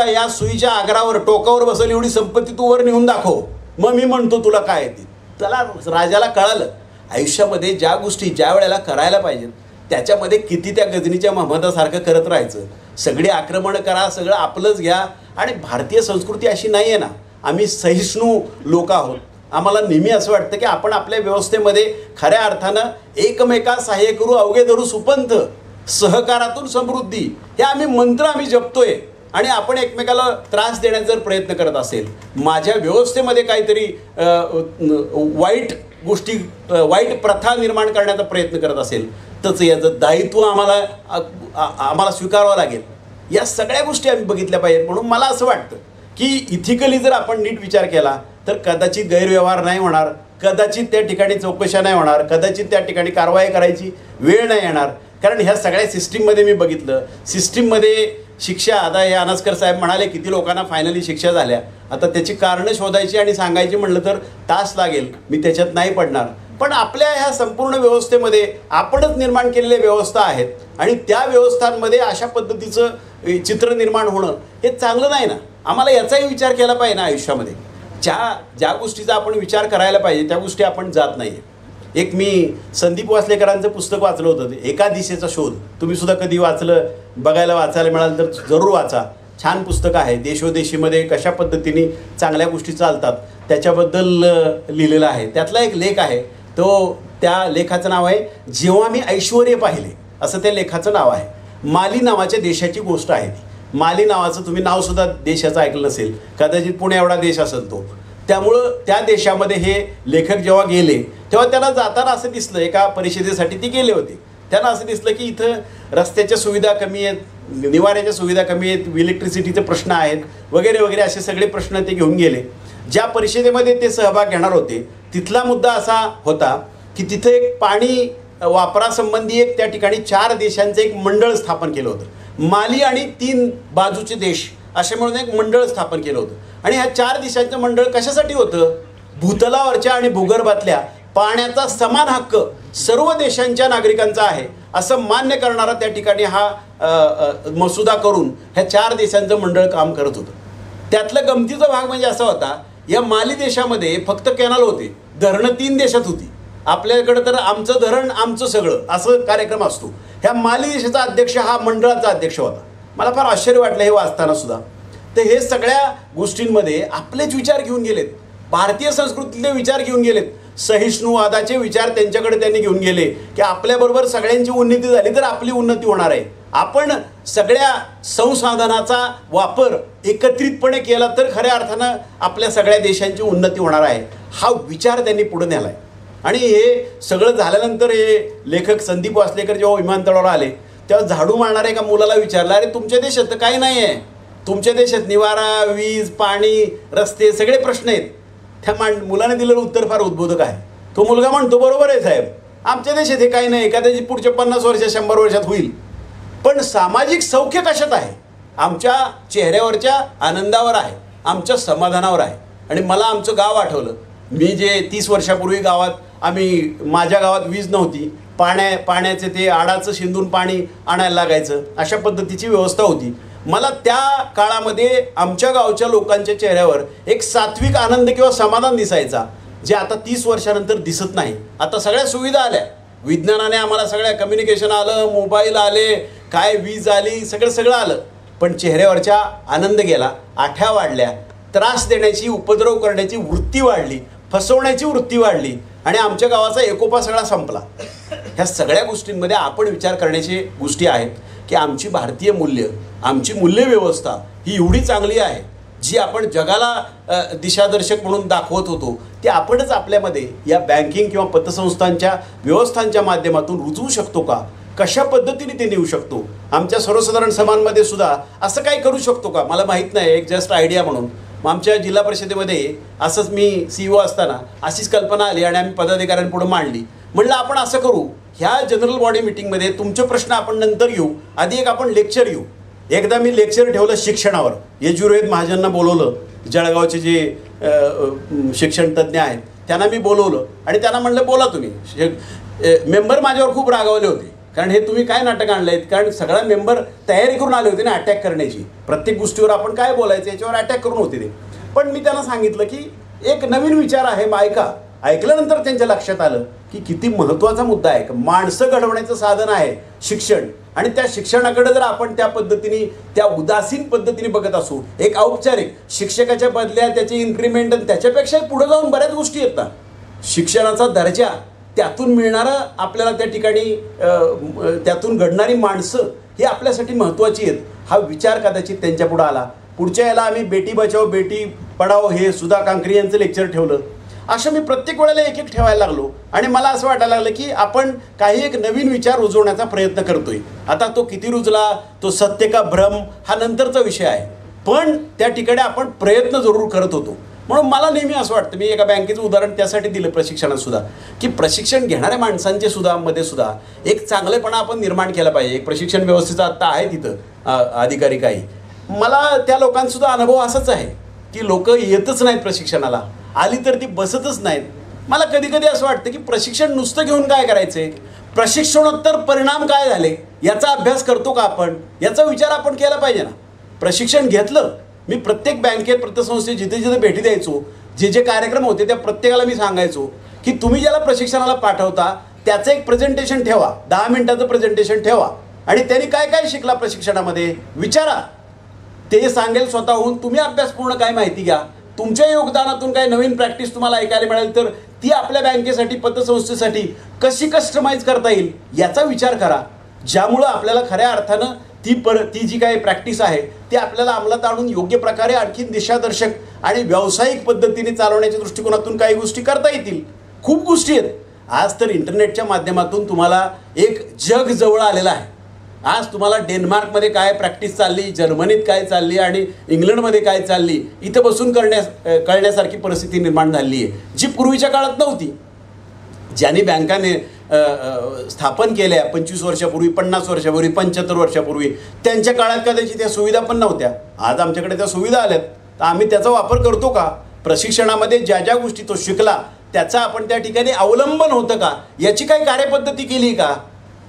S1: या सुईच्या आग्रावर टोकावर बसल एवढी संपत्ती तू वर नेऊन दाखव, मग मी म्हणतो तुला काय येते. त्याला राजाला कळालं आयुष्यामध्ये ज्या गोष्टी ज्या वेळेला करायला पाहिजेत त्याच्यामध्ये किती त्या गजनीच्या महम्मदासारखं करत राहायचं. सगळी आक्रमणं करा, सगळं आपलंच घ्या. आणि भारतीय संस्कृती अशी नाही आहे ना. आम्ही सहिष्णू लोक आहोत. आम्हाला नेहमी असं वाटतं की आपण आपल्या व्यवस्थेमध्ये खऱ्या अर्थानं एकमेका सहाय्य करू अवघे धरू सुपंथ, सहकारातून समृद्धी, हे मंत्र आम्ही जपतोय. आणि आपण एकमेकाला त्रास देण्याचा जर प्रयत्न करत असेल, माझ्या व्यवस्थेमध्ये काहीतरी वाईट गोष्टी, वाईट प्रथा निर्माण करण्याचा प्रयत्न करत असेल, तर याचं दायित्व आम्हाला स्वीकारावं लागेल. या सगळ्या गोष्टी आम्ही बघितल्या पाहिजेत. म्हणून मला असं वाटतं की इथिकली जर आपण नीट विचार केला तर कदाचित गैरव्यवहार नाही होणार, कदाचित त्या ठिकाणी चौकशा नाही होणार, कदाचित त्या ठिकाणी कारवाई करायची वेळ नाही येणार. कारण ह्या सगळ्या सिस्टीममध्ये मी बघितलं, सिस्टीममध्ये शिक्षा, आता हे अनास्कर साहेब म्हणाले किती लोकांना फायनली शिक्षा झाल्या. आता त्याची कारणं शोधायची आणि सांगायची म्हटलं तर तास लागेल, मी त्याच्यात नाही पडणार. पण आपल्या ह्या संपूर्ण व्यवस्थेमध्ये आपणच निर्माण केलेल्या व्यवस्था आहेत आणि त्या व्यवस्थांमध्ये अशा पद्धतीचं चित्र निर्माण होणं हे चांगलं नाही ना. आम्हाला याचाही विचार केला पाहिजे ना आयुष्यामध्ये. ज्या गोष्टीचा आपण विचार करायला पाहिजे त्या गोष्टी आपण जात नाही. एक मी संदीप वासलेकरांचं पुस्तक वाचलं होतं, एका दिशेचा शोध. तुम्ही सुद्धा कधी वाचायला मिळालं तर जरूर वाचा. छान पुस्तक आहे. देशोदेशीमध्ये कशा पद्धतीने चांगल्या गोष्टी चालतात त्याच्याबद्दल लिहिलेलं आहे. त्यातला एक लेख आहे, तो त्या लेखाचं नाव आहे जेव्हा मी ऐश्वर्य पाहिले, असं त्या लेखाचं नाव आहे. माली नावाच्या देशाची गोष्ट आहे ती. माली नावाचं तुम्ही नावसुद्धा देशाचं ऐकलं नसेल, कदाचित पुणे एवढा देश असेल तो. त्यामुळं त्या देशामध्ये हे लेखक जेव्हा गेले तेव्हा त्यांना जाताना असं दिसलं, एका परिषदेसाठी ते गेले होते, त्यांना असं दिसलं की इथं रस्त्याच्या सुविधा कमी आहेत, निवाऱ्याच्या सुविधा कमी आहेत, इलेक्ट्रिसिटीचे प्रश्न आहेत वगैरे वगैरे, असे सगळे प्रश्न ते घेऊन गेले. ज्या परिषदेमध्ये ते सहभाग घेणार होते तिथला मुद्दा असा होता की तिथे एक पाणी वापरासंबंधी एक त्या ठिकाणी 4 देशांचं एक मंडळ स्थापन केलं होतं. माली आणि 3 बाजूचे देश असे म्हणून एक मंडळ स्थापन केलं होतं. आणि ह्या 4 देशांचं मंडळ कशासाठी होतं? भूतलावरच्या आणि भूगर्भातल्या पाण्याचा समान हक्क सर्व देशांच्या नागरिकांचा आहे असं मान्य करणारा त्या ठिकाणी हा मसुदा करून ह्या 4 देशांचं मंडळ काम करत होतं. त्यातलं गमतीचा भाग म्हणजे असा होता, या माली देशामध्ये फक्त कॅनल होते, धरणं 3 देशात होती. आपल्याकडं तर आमचं धरण आमचं सगळं असं कार्यक्रम असतो. ह्या माली देशाचा अध्यक्ष हा मंडळाचा अध्यक्ष होता. मला फार आश्चर्य वाटलं हे वाचताना सुद्धा. तर हे सगळ्या गोष्टींमध्ये आपलेच विचार घेऊन गेलेत, भारतीय संस्कृतीतले विचार घेऊन गेलेत, सहिष्णुवादाचे विचार त्यांच्याकडे त्यांनी घेऊन गेले की आपल्याबरोबर सगळ्यांची उन्नती झाली तर आपली उन्नती होणार आहे. आपण सगळ्या संसाधनाचा वापर एकत्रितपणे केला तर खऱ्या अर्थानं आपल्या सगळ्या देशांची उन्नती होणार आहे, हा विचार त्यांनी पुढे नेला आहे. आणि हे सगळं झाल्यानंतर हे लेखक संदीप वासलेकर जेव्हा विमानतळावर आले तेव्हा झाडू मारणाऱ्या एका मुलाला विचारलं, अरे तुमच्या देशात तर काही नाही आहे, तुमच्या देशात निवारा, वीज, पाणी, रस्ते सगळे प्रश्न आहेत. त्या मुलाने दिलेलं उत्तर फार उद्बोधक आहे. तो मुलगा म्हणतो, बरोबर आहे साहेब, आमच्या देशात हे काही नाही, कदाचित पुढच्या 50 वर्षात 100 वर्षात होईल, पण सामाजिक सौख्य कशात आहे? आमच्या चेहऱ्यावरच्या आनंदावर आहे, आमच्या समाधानावर आहे. आणि मला आमचं गाव आठवलं. मी जे 30 वर्षापूर्वी माझ्या गावात वीज नव्हती, पाण्याचे ते आडाचं शिंदून पाणी आणायला लागायचं, अशा पद्धतीची व्यवस्था होती. मला त्या काळामध्ये आमच्या गावच्या लोकांच्या चेहऱ्यावर एक सात्विक आनंद किंवा समाधान दिसायचा, जे आता 30 वर्षानंतर दिसत नाही. आता सगळ्या सुविधा आल्या, विज्ञानाने आम्हाला सगळ्या कम्युनिकेशन आलं, मोबाईल आले, काय वीज आली, सगळं आलं, पण चेहऱ्यावरच्या आनंद गेला, आठ्या वाढल्या, त्रास देण्याची, उपद्रव करण्याची वृत्ती वाढली, फसवण्याची वृत्ती वाढली आणि आमच्या गावाचा एकोपा सगळा संपला. ह्या सगळ्या गोष्टींमध्ये आपण विचार करण्याची गोष्टी आहेत की आमची भारतीय मूल्य, आमची मूल्यव्यवस्था ही एवढी चांगली आहे, जी आपण जगाला दिशादर्शक म्हणून दाखवत होतो, ते आपणच आपल्यामध्ये या बँकिंग किंवा पतसंस्थांच्या व्यवस्थांच्या माध्यमातून रुजवू शकतो का? कशा पद्धतीने ते नेऊ शकतो? आमच्या सर्वसाधारण सभांमध्ये सुद्धा असं काही करू शकतो का? मला माहीत नाही, एक जस्ट आयडिया म्हणून. आमच्या जिल्हा परिषदेमध्ये असंच मी CEO असताना अशीच कल्पना आली आणि आम्ही पदाधिकाऱ्यांपुढे मांडली. म्हणलं आपण असं करू, ह्या जनरल बॉडी मिटिंगमध्ये तुमचे प्रश्न आपण नंतर घेऊ, आधी एक आपण लेक्चर घेऊ. एकदा मी लेक्चर ठेवलं शिक्षणावर. यजुर्वेद महाजनना बोलवलं, जळगावचे जे शिक्षण तज्ज्ञ आहेत त्यांना मी बोलवलं आणि त्यांना म्हणलं बोला तुम्ही. मेंबर माझ्यावर खूप रागावले होते कारण हे तुम्ही काय नाटक आणलंयत, कारण सगळा मेंबर तयारी करून आले होते ना अटॅक करण्याची, प्रत्येक गोष्टीवर आपण काय बोलायचं याच्यावर अटॅक करून होते ते. पण मी त्यांना सांगितलं की एक नवीन विचार आहे, मग ऐका. ऐकल्यानंतर त्यांच्या लक्षात आलं की किती महत्त्वाचा मुद्दा आहे. माणसं घडवण्याचं साधन आहे शिक्षण, आणि त्या शिक्षणाकडे जर आपण त्या पद्धतीने, त्या उदासीन पद्धतीने बघत असू, एक औपचारिक शिक्षकाच्या बदल्या त्याची इन्क्रीमेंट, त्याच्यापेक्षा पुढे जाऊन बऱ्याच गोष्टी येतात. शिक्षणाचा दर्जा, त्यातून मिळणारं आपल्याला त्या ठिकाणी त्यातून घडणारी माणसं ही आपल्यासाठी महत्त्वाची आहेत. हा विचार कदाचित त्यांच्या पुढे आला. पुढच्या याला आम्ही बेटी बचाओ बेटी पढाओ हे सुधा कांकरी यांचं लेक्चर ठेवलं. असं मी प्रत्येक वेळेला एक एक ठेवायला लागलो, आणि मला असं वाटायला लागलं की आपण काही एक नवीन विचार रुजवण्याचा प्रयत्न करतोय. आता तो किती रुजला, तो सत्य का भ्रम, हा नंतरचा विषय आहे, पण त्या ठिकाणी आपण प्रयत्न जरूर करत होतो. म्हणून मला नेहमी असं वाटतं, मी एका बँकेचं उदाहरण त्यासाठी दिलं प्रशिक्षणात सुद्धा, की प्रशिक्षण घेणाऱ्या माणसांचे सुद्धा मध्ये सुद्धा एक चांगलेपणा आपण निर्माण केला पाहिजे. एक प्रशिक्षण व्यवस्थेचा आत्ता आहे तिथं अधिकारी काही, मला त्या लोकांसुद्धा अनुभव असाच आहे की लोक येतच नाहीत प्रशिक्षणाला, आली तर ती बसतच नाहीत. मला कधी कधी असं वाटतं की प्रशिक्षण नुसतं घेऊन काय करायचं, प्रशिक्षणोत्तर परिणाम काय झाले याचा अभ्यास करतो का आपण, याचा विचार आपण केला पाहिजे ना. प्रशिक्षण घेतलं, मी प्रत्येक बँकेत पतसंस्थेत जिथे जिथे भेटी द्यायचो, जे जे कार्यक्रम होते त्या प्रत्येकाला मी सांगायचो की तुम्ही ज्याला प्रशिक्षणाला पाठवता त्याचं एक प्रेझेंटेशन ठेवा, 10 मिनिटाचं प्रेझेंटेशन ठेवा, आणि त्यांनी काय काय शिकला प्रशिक्षणामध्ये विचारा. ते सांगेल स्वतःहून, तुम्ही अभ्यासपूर्ण काय माहिती घ्या, तुमच्या योगदानातून काही नवीन प्रॅक्टिस तुम्हाला ऐकायला मिळेल तर ती आपल्या बँकेसाठी पतसंस्थेसाठी कशी कस्टमाइज करता येईल याचा विचार करा, ज्यामुळं आपल्याला खऱ्या अर्थानं ती जी काही प्रॅक्टिस आहे ती आपल्याला अंमलात आणून योग्य प्रकारे आणखीन दिशादर्शक आणि व्यावसायिक पद्धतीने चालवण्याच्या दृष्टिकोनातून काही गोष्टी करता येतील. खूप गोष्टी आहेत. आज तर इंटरनेटच्या माध्यमातून तुम्हाला एक जग जवळ आलेलं आहे. आज तुम्हाला डेन्मार्कमध्ये काय प्रॅक्टिस चालली, जर्मनीत काय चालली आणि इंग्लंडमध्ये काय चालली इथं बसून कळण्यासारखी परिस्थिती निर्माण झाली आहे, जी पूर्वीच्या काळात नव्हती. ज्यांनी बँकाने स्थापन केल्या 25 वर्षापूर्वी, 50 वर्षापूर्वी, 75 वर्षापूर्वी, त्यांच्या काळात कदाचित त्या सुविधा पण नव्हत्या. आज आमच्याकडे त्या सुविधा आल्यात, तर आम्ही त्याचा वापर करतो का? प्रशिक्षणामध्ये ज्या ज्या गोष्टी तो शिकला त्याचा आपण त्या ठिकाणी अवलंबन होतं का, याची काही कार्यपद्धती केली का,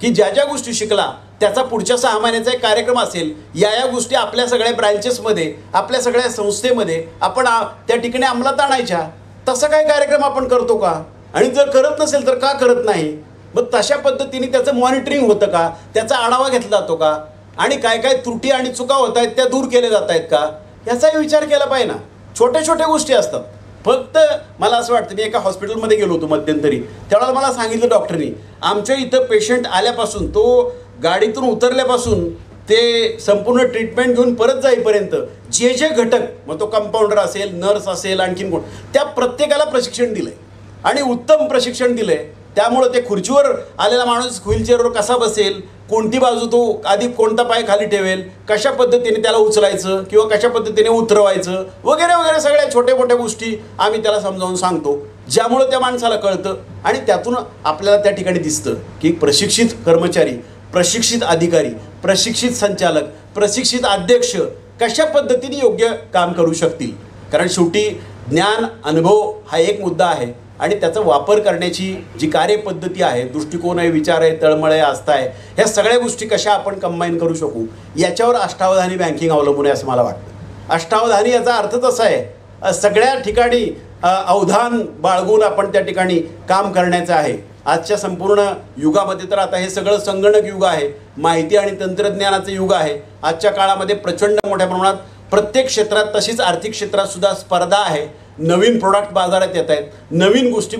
S1: की ज्या ज्या गोष्टी शिकला त्याचा पुढच्या 6 महिन्याचा एक कार्यक्रम असेल, या गोष्टी आपल्या सगळ्या ब्रँचेसमध्ये, आपल्या सगळ्या संस्थेमध्ये आपण त्या ठिकाणी अंमलात आणायच्या. तसा काही कार्यक्रम आपण करतो का? आणि जर करत नसेल तर का करत नाही? मग तशा पद्धतीने त्याचं मॉनिटरिंग होतं का, त्याचा आढावा घेतला जातो का, आणि काय काय त्रुटी आणि चुका होत आहेत त्या दूर केल्या जात आहेत का, याचाही विचार केला पाहिजे ना. छोट्या छोट्या गोष्टी असतात. फक्त मला असं वाटतं, मी एका हॉस्पिटलमध्ये गेलो होतो मध्यंतरी, त्यावेळेला मला सांगितलं डॉक्टरनी, आमच्या इथं पेशंट आल्यापासून, तो गाडीतून उतरल्यापासून ते संपूर्ण ट्रीटमेंट घेऊन परत जाईपर्यंत जे जे घटक, मग तो कंपाऊंडर असेल, नर्स असेल, आणखीन कोण, त्या प्रत्येकाला प्रशिक्षण दिलं आहे आणि उत्तम प्रशिक्षण दिलं आहे. त्यामुळं ते खुर्चीवर आलेला माणूस व्हीलचेअरवर कसा बसेल, कोणती बाजू तो आधी कोणता पाय खाली ठेवेल, कशा पद्धतीने त्याला उचलायचं किंवा कशा पद्धतीने उतरवायचं वगैरे वगैरे सगळ्या छोट्या मोठ्या गोष्टी आम्ही त्याला समजावून सांगतो, ज्यामुळं त्या माणसाला कळतं. आणि त्यातून आपल्याला त्या ठिकाणी दिसतं की प्रशिक्षित कर्मचारी, प्रशिक्षित अधिकारी, प्रशिक्षित संचालक, प्रशिक्षित अध्यक्ष कशा पद्धतीने योग्य काम करू शकतील. कारण शेवटी ज्ञान, अनुभव हा एक मुद्दा आहे, आणि त्याचा वापर करण्याची जी कार्यपद्धती आहे, दृष्टिकोन आहे, विचार आहे, तळमळ आहे, आस्था आहे, ह्या सगळ्या गोष्टी कशा आपण कंबाईन करू शकू याच्यावर अष्टावधानी बँकिंग अवलंबून आहे असं मला वाटतं. अष्टावधानी याचा अर्थच असा आहे, सगळ्या ठिकाणी अवधान बाळगून आपण त्या ठिकाणी काम करण्याचं आहे. आजच्या संपूर्ण युगामध्ये तर आता हे सगळं संगणक युग आहे, माहिती आणि तंत्रज्ञानाचं युग आहे. आजच्या काळामध्ये प्रचंड मोठ्या प्रमाणात प्रत्येक क्षेत्रात, तशीच आर्थिक क्षेत्रात सुद्धा स्पर्धा आहे. नवीन प्रोडक्ट बाजारात येत आहेत, नवीन गोष्टी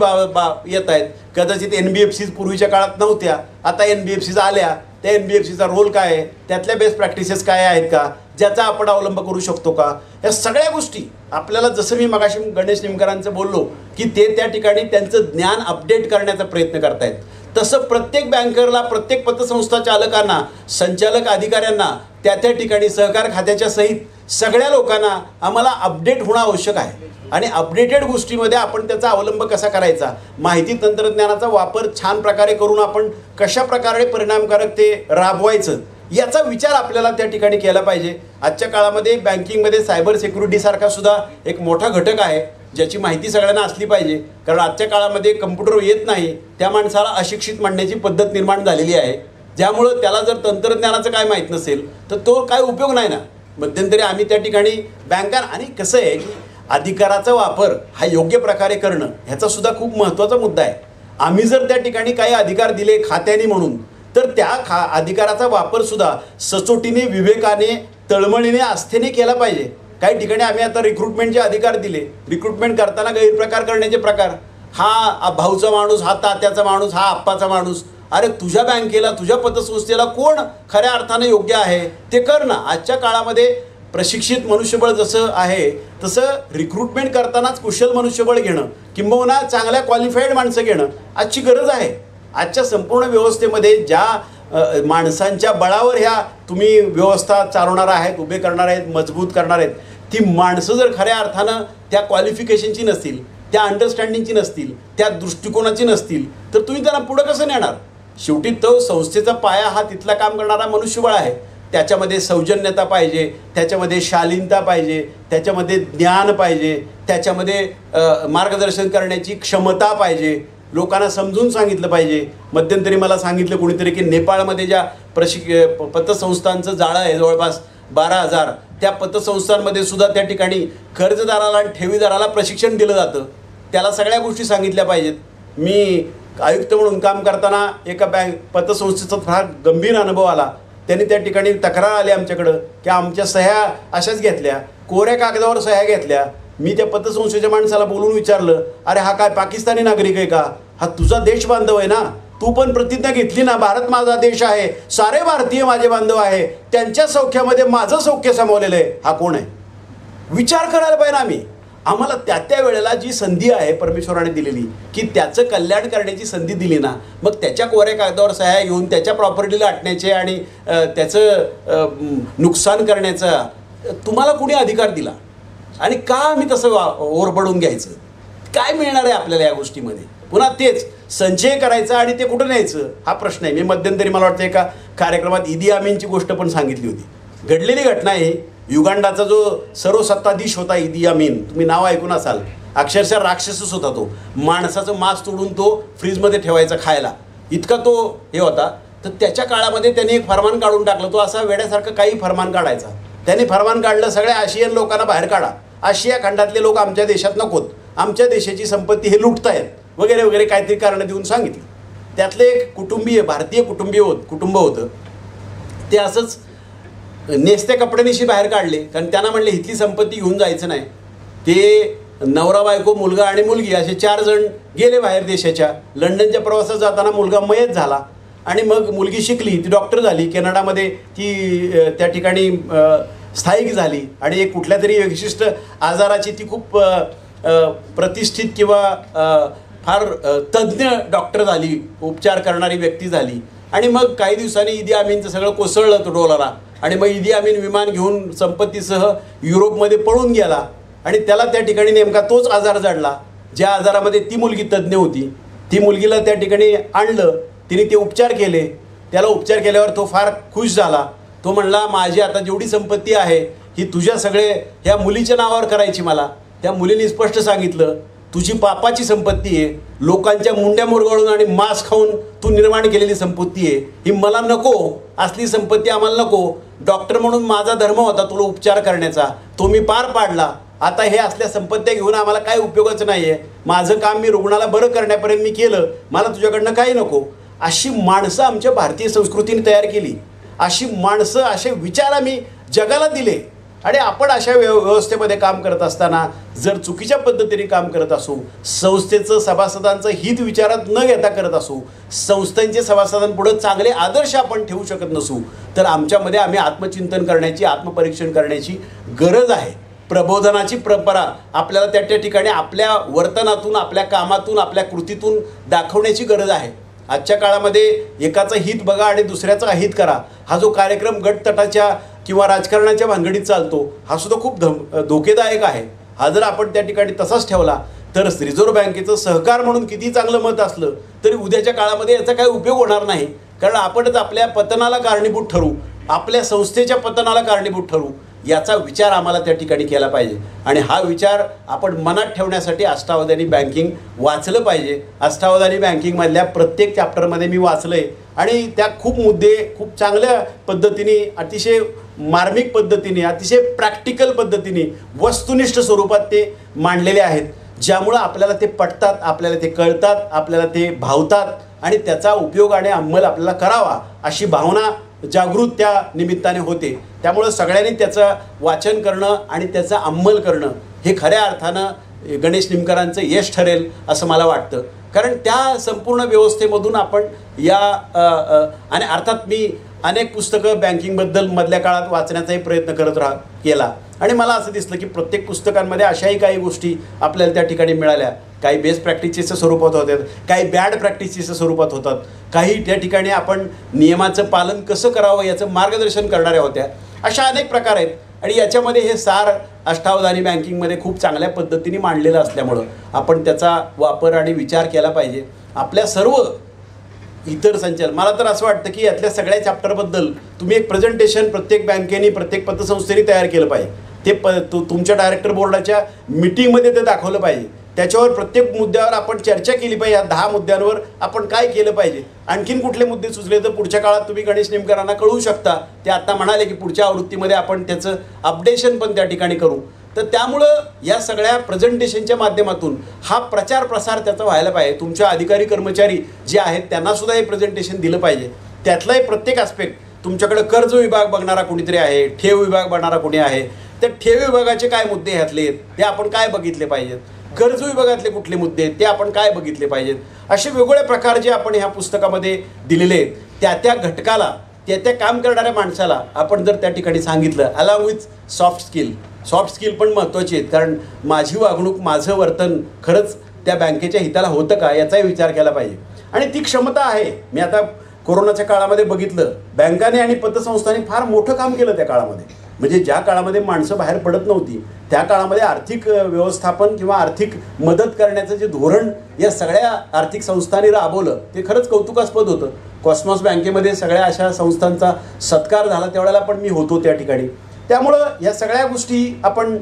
S1: येत आहेत. कदाचित NBFCs पूर्वीच्या काळात नव्हत्या, आता NBFCs आल्या. त्या NBFCचा रोल काय आहे, त्यातल्या बेस्ट प्रॅक्टिसेस काय आहेत का, ज्याचा आपण अवलंब करू शकतो का, या सगळ्या गोष्टी आपल्याला, जसं मी मगाशी गणेश निमकरांचं बोललो की ते त्या ठिकाणी त्यांचं ज्ञान अपडेट करण्याचा प्रयत्न करतायत, तसं प्रत्येक बँकरला, प्रत्येक पतसंस्था चालकांना, संचालक अधिकाऱ्यांना, त्या ठिकाणी सहकार खात्याच्या सहित सगळ्या लोकांना आम्हाला अपडेट होणं आवश्यक आहे. आणि अपडेटेड गोष्टीमध्ये आपण त्याचा अवलंब कसा करायचा, माहिती तंत्रज्ञानाचा वापर छान प्रकारे करून आपण कशा प्रकारे परिणामकारक ते राबवायचं याचा विचार आपल्याला त्या ठिकाणी केला पाहिजे. आजच्या काळामध्ये बँकिंगमध्ये सायबर सिक्युरिटीसारखा सुद्धा एक मोठा घटक आहे, ज्याची माहिती सगळ्यांना असली पाहिजे. कारण आजच्या काळामध्ये कम्प्युटर येत नाही त्या माणसाला अशिक्षित म्हणण्याची पद्धत निर्माण झालेली आहे. ज्यामुळं त्याला जर तंत्रज्ञानाचं काय माहीत नसेल तर तो काय उपयोग नाही ना. मध्यंतरी आम्ही त्या ठिकाणी आणि कसं आहे की अधिकाराचा वापर हा योग्य प्रकारे करणं ह्याचा सुद्धा खूप महत्त्वाचा मुद्दा आहे. आम्ही जर त्या ठिकाणी काही अधिकार दिले खात्याने म्हणून तर त्या अधिकाराचा वापरसुद्धा सचोटीने, विवेकाने, तळमळीने, आस्थेने केला पाहिजे. काही ठिकाणी आम्ही आता रिक्रुटमेंटचे अधिकार दिले. रिक्रुटमेंट करताना गैरप्रकार करण्याचे प्रकार, हा भाऊचा माणूस, हा तात्याचा माणूस, हा आप्पाचा माणूस. अरे तुझ्या बँकेला, तुझ्या पतसंस्थेला कोण खऱ्या अर्थाने योग्य आहे ते कर ना. आजच्या काळामध्ये प्रशिक्षित मनुष्यबळ जसं आहे तसं रिक्रुटमेंट करतानाच कुशल मनुष्यबळ घेणं, किंबहुना चांगल्या क्वालिफाईड माणसं घेणं आजची गरज आहे. आजच्या संपूर्ण व्यवस्थेमध्ये ज्या माणसांच्या बळावर ह्या तुम्ही व्यवस्था चालवणार आहेत, उभे करणार आहेत, मजबूत करणार आहेत, ती माणसं जर खऱ्या अर्थानं त्या क्वालिफिकेशनची नसतील, त्या अंडरस्टँडिंगची नसतील, त्या दृष्टिकोनाची नसतील तर तुम्ही त्यांना पुढं कसं नेणार. शेवटी तो संस्थेचा पाया हा तिथला काम करणारा मनुष्यबळ आहे. त्याच्यामध्ये सौजन्यता पाहिजे, त्याच्यामध्ये शालीनता पाहिजे, त्याच्यामध्ये ज्ञान पाहिजे, त्याच्यामध्ये मार्गदर्शन करण्याची क्षमता पाहिजे, लोकांना समजून सांगितलं पाहिजे. मध्यंतरी मला सांगितलं कोणीतरी की नेपाळमध्ये ज्या पतसंस्थांचं जाळं आहे जवळपास 12,000, त्या पतसंस्थांमध्ये सुद्धा त्या ठिकाणी कर्जदाराला आणि ठेवीदाराला प्रशिक्षण दिलं जातं. त्याला सगळ्या गोष्टी सांगितल्या पाहिजेत. मी आयुक्त म्हणून काम करताना एका पतसंस्थेचा फार गंभीर अनुभव आला. त्यांनी त्या ठिकाणी तक्रार आली आमच्याकडं की आमच्या सह्या अशाच घेतल्या, कोऱ्या कागदावर सह्या घेतल्या. मी त्या पतसंस्थेच्या माणसाला बोलून विचारलं, अरे हा काय पाकिस्तानी नागरिक आहे का? हा तुझा देश बांधव आहे ना, तू पण प्रतिज्ञा घेतली ना, भारत माझा देश आहे, सारे भारतीय माझे बांधव आहे, त्यांच्या सौख्यामध्ये माझं सौख्य सामावलेलं आहे. हा कोण आहे? विचार करायला पाहिजे ना. आम्हाला त्या वेळेला जी संधी आहे परमेश्वराने दिलेली की त्याचं कल्याण करण्याची संधी दिली ना, मग त्याच्या कोऱ्या कागदावर सह्या घेऊन त्याच्या प्रॉपर्टीला अटण्याचे आणि त्याचं नुकसान करण्याचा तुम्हाला कुणी अधिकार दिला? आणि का आम्ही तसं ओरबडून घ्यायचं? काय मिळणार आहे आपल्याला या गोष्टीमध्ये? पुन्हा तेच संचय करायचा आणि ते कुठं न्यायचं हा प्रश्न आहे. मी मध्यंतरी मला वाटतं एका कार्यक्रमात इदी अमीनची गोष्ट पण सांगितली होती. घडलेली घटना आहे. युगांडाचा जो सर्वसत्ताधीश होता इदी अमीन, तुम्ही नाव ऐकून असाल, अक्षरशः राक्षसच होता तो. माणसाचं मांस तोडून तो फ्रीजमध्ये ठेवायचा खायला, इतका तो हे होता. तर त्याच्या काळामध्ये त्यांनी एक फरमान काढून टाकलं. तो असा वेड्यासारखं काही फरमान काढायचा. त्यांनी फरमान काढलं, सगळ्या आशियन लोकांना बाहेर काढा, आशिया खंडातले लोक आमच्या देशात नकोत, आमच्या देशाची संपत्ती हे लुटतायत वगैरे वगैरे काहीतरी कारणं देऊन सांगितलं. त्यातले एक भारतीय कुटुंब होतं. ते असंच नेसत्या कपड्यांशी बाहेर काढले, कारण त्यांना म्हणले इथली संपत्ती घेऊन जायचं नाही. ते नवरा बायको, मुलगा आणि मुलगी असे 4 जण गेले बाहेर देशाच्या. लंडनच्या प्रवासात जाताना मुलगा मयत झाला आणि मग मुलगी शिकली, ती डॉक्टर झाली. कॅनडामध्ये ती त्या ठिकाणी स्थायिक झाली आणि एक कुठल्या तरी विशिष्ट आजाराची ती खूप प्रतिष्ठित किंवा फार तज्ज्ञ डॉक्टर झाली, उपचार करणारी व्यक्ती झाली. आणि मग काही दिवसांनी इदी अमीनचं सगळं कोसळलं तो डोलारा. आणि मग इदी अमीन विमान घेऊन संपत्तीसह युरोपमध्ये पळून गेला आणि त्याला त्या ठिकाणी नेमका तोच आजार जडला ज्या आजारामध्ये ती मुलगी तज्ज्ञ होती. ती मुलगीला त्या ठिकाणी आणलं, तिने ते उपचार केले. त्याला उपचार केल्यावर तो फार खुश झाला. तो म्हणला, माझी आता जेवढी संपत्ती आहे ही तुझ्या ह्या मुलीच्या नावावर करायची मला. त्या मुलीने स्पष्ट सांगितलं, तुझी पापाची संपत्ती आहे, लोकांच्या मुंड्या मुरगळून आणि मांस खाऊन तू निर्माण केलेली संपत्ती आहे, ही मला नको, असली संपत्ती आम्हाला नको. डॉक्टर म्हणून माझा धर्म होता तुला उपचार करण्याचा, तो मी पार पाडला. आता हे असल्या संपत्त्या घेऊन आम्हाला काय उपयोगाचं नाही आहे. माझं काम मी रुग्णाला बरं करण्यापर्यंत मी केलं, मला तुझ्याकडनं काही नको. अशी माणसं आमच्या भारतीय संस्कृतीने तयार केली. अशी माणसं, असे विचार आम्ही जगाला दिले. आणि आपण अशा व्यवस्थेमध्ये काम करत असताना जर चुकीच्या पद्धतीने काम करत असू, संस्थेचं सभासदांचं हित विचारात न घेता करत असू, संस्थांचे सभासदांपुढे चांगले आदर्श आपण ठेवू शकत नसू, तर आमच्यामध्ये आम्ही आत्मचिंतन करण्याची, आत्मपरीक्षण करण्याची गरज आहे. प्रबोधनाची परंपरा आपल्याला त्या ठिकाणी आपल्या वर्तनातून, आपल्या कामातून, आपल्या कृतीतून दाखवण्याची गरज आहे. आजच्या काळामध्ये एकाचं हित बघा आणि दुसऱ्याचं अहित करा, हा जो कार्यक्रम गटतटाच्या किंवा राजकारणाच्या भानगडीत चालतो, हा सुद्धा खूप धोकेदायक आहे. हा जर आपण त्या ठिकाणी तसाच ठेवला तर रिझर्व्ह बँकेचं सहकार म्हणून किती चांगलं मत असलं तरी उद्याच्या काळामध्ये याचा काही उपयोग होणार नाही. कारण आपणच आपल्या पतनाला कारणीभूत ठरू, आपल्या संस्थेच्या पतनाला कारणीभूत ठरू. याचा विचार आम्हाला त्या ठिकाणी केला पाहिजे. आणि हा विचार आपण मनात ठेवण्यासाठी अष्टावधानी बँकिंग वाचलं पाहिजे. अष्टावधानी बँकिंगमधल्या प्रत्येक चॅप्टरमध्ये मी वाचलं आहे. आणि त्या खूप मुद्दे खूप चांगल्या पद्धतीने, अतिशय मार्मिक पद्धतीने, अतिशय प्रॅक्टिकल पद्धतीने, वस्तुनिष्ठ स्वरूपात ते मांडलेले आहेत, ज्यामुळं आपल्याला ते पटतात, आपल्याला ते कळतात, आपल्याला ते भावतात आणि त्याचा उपयोग आणि अंमल आपल्याला करावा अशी भावना जागृत त्या निमित्ताने होते. त्यामुळं सगळ्यांनी त्याचं वाचन करणं आणि त्याचा अंमल करणं हे खऱ्या अर्थानं गणेश निमकरांचं यश ठरेल असं मला वाटतं. कारण त्या संपूर्ण व्यवस्थेमधून आपण या आणि अर्थात मी अनेक पुस्तकं बँकिंगबद्दल मधल्या काळात वाचण्याचाही प्रयत्न करत केला आणि मला असं दिसलं की प्रत्येक पुस्तकांमध्ये अशाही काही गोष्टी आपल्याला त्या ठिकाणी मिळाल्या. काही बेस्ट प्रॅक्टिसेसच्या स्वरूपात होतात, काही बॅड प्रॅक्टिसेसच्या स्वरूपात होतात, काही त्या ठिकाणी आपण नियमाचं पालन कसं करावं याचं मार्गदर्शन करणाऱ्या होत्या. अशा अनेक प्रकार आहेत आणि याच्यामध्ये हे सार अष्टावधानी बँकिंगमध्ये खूप चांगल्या पद्धतीने मांडलेलं असल्यामुळं आपण त्याचा वापर आणि विचार केला पाहिजे. आपल्या सर्व इतर संचालक, मला तर असं वाटतं की यातल्या सगळ्या चॅप्टरबद्दल तुम्ही एक प्रेझेंटेशन प्रत्येक बँकेने, प्रत्येक पतसंस्थेने तयार केलं पाहिजे. ते तुमच्या डायरेक्टर बोर्डाच्या मीटिंगमध्ये ते दाखवलं पाहिजे. त्याच्यावर प्रत्येक मुद्द्यावर आपण चर्चा केली पाहिजे. या 10 मुद्द्यांवर आपण काय केलं पाहिजे, आणखीन कुठले मुद्दे सुचले तर पुढच्या काळात तुम्ही गणेश निमकरांना कळवू शकता. ते आता म्हणाले की पुढच्या आवृत्तीमध्ये आपण त्याचं अपडेशन पण त्या ठिकाणी करू. तर त्यामुळं या सगळ्या प्रेझेंटेशनच्या माध्यमातून हा प्रचार प्रसार त्याचा व्हायला पाहिजे. तुमच्या अधिकारी कर्मचारी जे आहेत त्यांनासुद्धा हे प्रेझेंटेशन दिलं पाहिजे. त्यातलाही प्रत्येक आस्पेक्ट, तुमच्याकडं कर्ज विभाग बघणारा कोणीतरी आहे, ठेव विभाग बघणारा कोणी आहे, त्या ठेव विभागाचे काय मुद्दे ह्यातले ते आपण काय बघितले पाहिजेत, कर्ज विभागातले कुठले मुद्दे ते आपण काय बघितले पाहिजेत, असे वेगवेगळे प्रकार जे आपण ह्या पुस्तकामध्ये दिलेले आहेत त्या त्या घटकाला, त्या काम करणाऱ्या माणसाला आपण जर त्या ठिकाणी सांगितलं, अलॉंग विथ सॉफ्ट स्किल पण महत्त्वाची आहेत. कारण माझी वागणूक, माझं वर्तन खरंच त्या बँकेच्या हिताला होतं का याचाही विचार केला पाहिजे. आणि ती क्षमता आहे. मी आता कोरोनाच्या काळामध्ये बघितलं, बँकाने आणि पतसंस्थांनी फार मोठं काम केलं त्या काळामध्ये. म्हणजे ज्या काळामध्ये माणसं बाहेर पडत नव्हती त्या काळामध्ये आर्थिक व्यवस्थापन किंवा आर्थिक मदत करण्याचं जे धोरण या सगळ्या आर्थिक संस्थांनी राबवलं ते खरंच कौतुकास्पद होतं. कॉस्मॉस बँकेमध्ये सगळ्या अशा संस्थांचा सत्कार झाला, त्यावेळेला पण मी होतो त्या ठिकाणी. त्यामुळं या सगळ्या गोष्टी आपण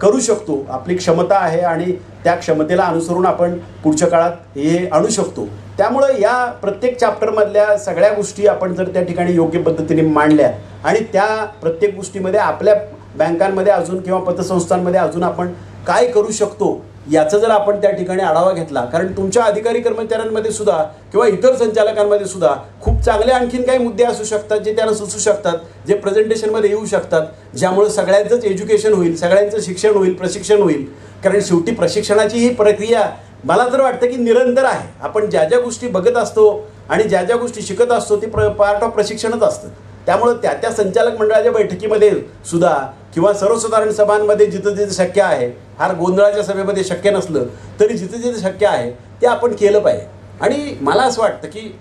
S1: करू शकतो. आपली क्षमता आहे आणि त्या क्षमतेला अनुसरून आपण पुढच्या काळात हे आणू शकतो. त्यामुळं या प्रत्येक चॅप्टरमधल्या सगळ्या गोष्टी आपण जर त्या ठिकाणी योग्य पद्धतीने मांडल्या आणि त्या प्रत्येक गोष्टीमध्ये आपल्या बँकांमध्ये अजून किंवा पतसंस्थांमध्ये अजून आपण काय करू शकतो याचा जर आपण त्या ठिकाणी आढावा घेतला, कारण तुमच्या अधिकारी कर्मचाऱ्यांमध्ये सुद्धा किंवा इतर संचालकांमध्ये सुद्धा खूप चांगले आणखीन काही मुद्दे असू शकतात जे त्यांना सुचू शकतात, जे प्रेझेंटेशनमध्ये येऊ शकतात, ज्यामुळे सगळ्यांचंच एज्युकेशन होईल, सगळ्यांचं शिक्षण होईल, प्रशिक्षण होईल. कारण शेवटी प्रशिक्षणाची ही प्रक्रिया मला तर वाटतं की निरंतर आहे. आपण ज्या ज्या गोष्टी बघत असतो आणि ज्या ज्या गोष्टी शिकत असतो ते पार्ट ऑफ प्रशिक्षणच असतं. त्यामुळं त्या त्या संचालक मंडळाच्या बैठकीमध्ये सुद्धा किंवा सर्वसाधारण सभांमध्ये जिथं जिथं शक्य आहे, फार गोंधळाच्या सभेमध्ये शक्य नसलं तरी जिथं जिथं शक्य आहे ते आपण केलं पाहिजे. आणि मला असं वाटतं की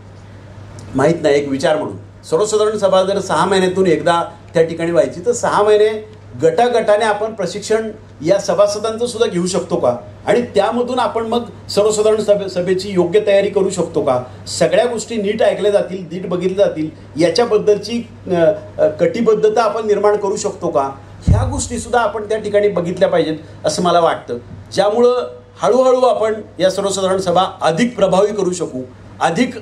S1: माहीत नाही, एक विचार म्हणून सर्वसाधारण सभा जर 6 महिन्यातून एकदा त्या ठिकाणी व्हायची तर 6 महिने गटागटाने आपण प्रशिक्षण या सभासदांचं सुद्धा घेऊ शकतो का, आणि त्यामधून आपण मग सर्वसाधारण सभेची योग्य तयारी करू शकतो का, सगळ्या गोष्टी नीट ऐकल्या जातील, नीट बघितल्या जातील, याच्याबद्दलची कटिबद्धता आपण निर्माण करू शकतो का, ह्या गोष्टीसुद्धा आपण त्या ठिकाणी बघितल्या पाहिजेत असं मला वाटतं. ज्यामुळं हळूहळू आपण या सर्वसाधारण सभा अधिक प्रभावी करू शकू, अधिक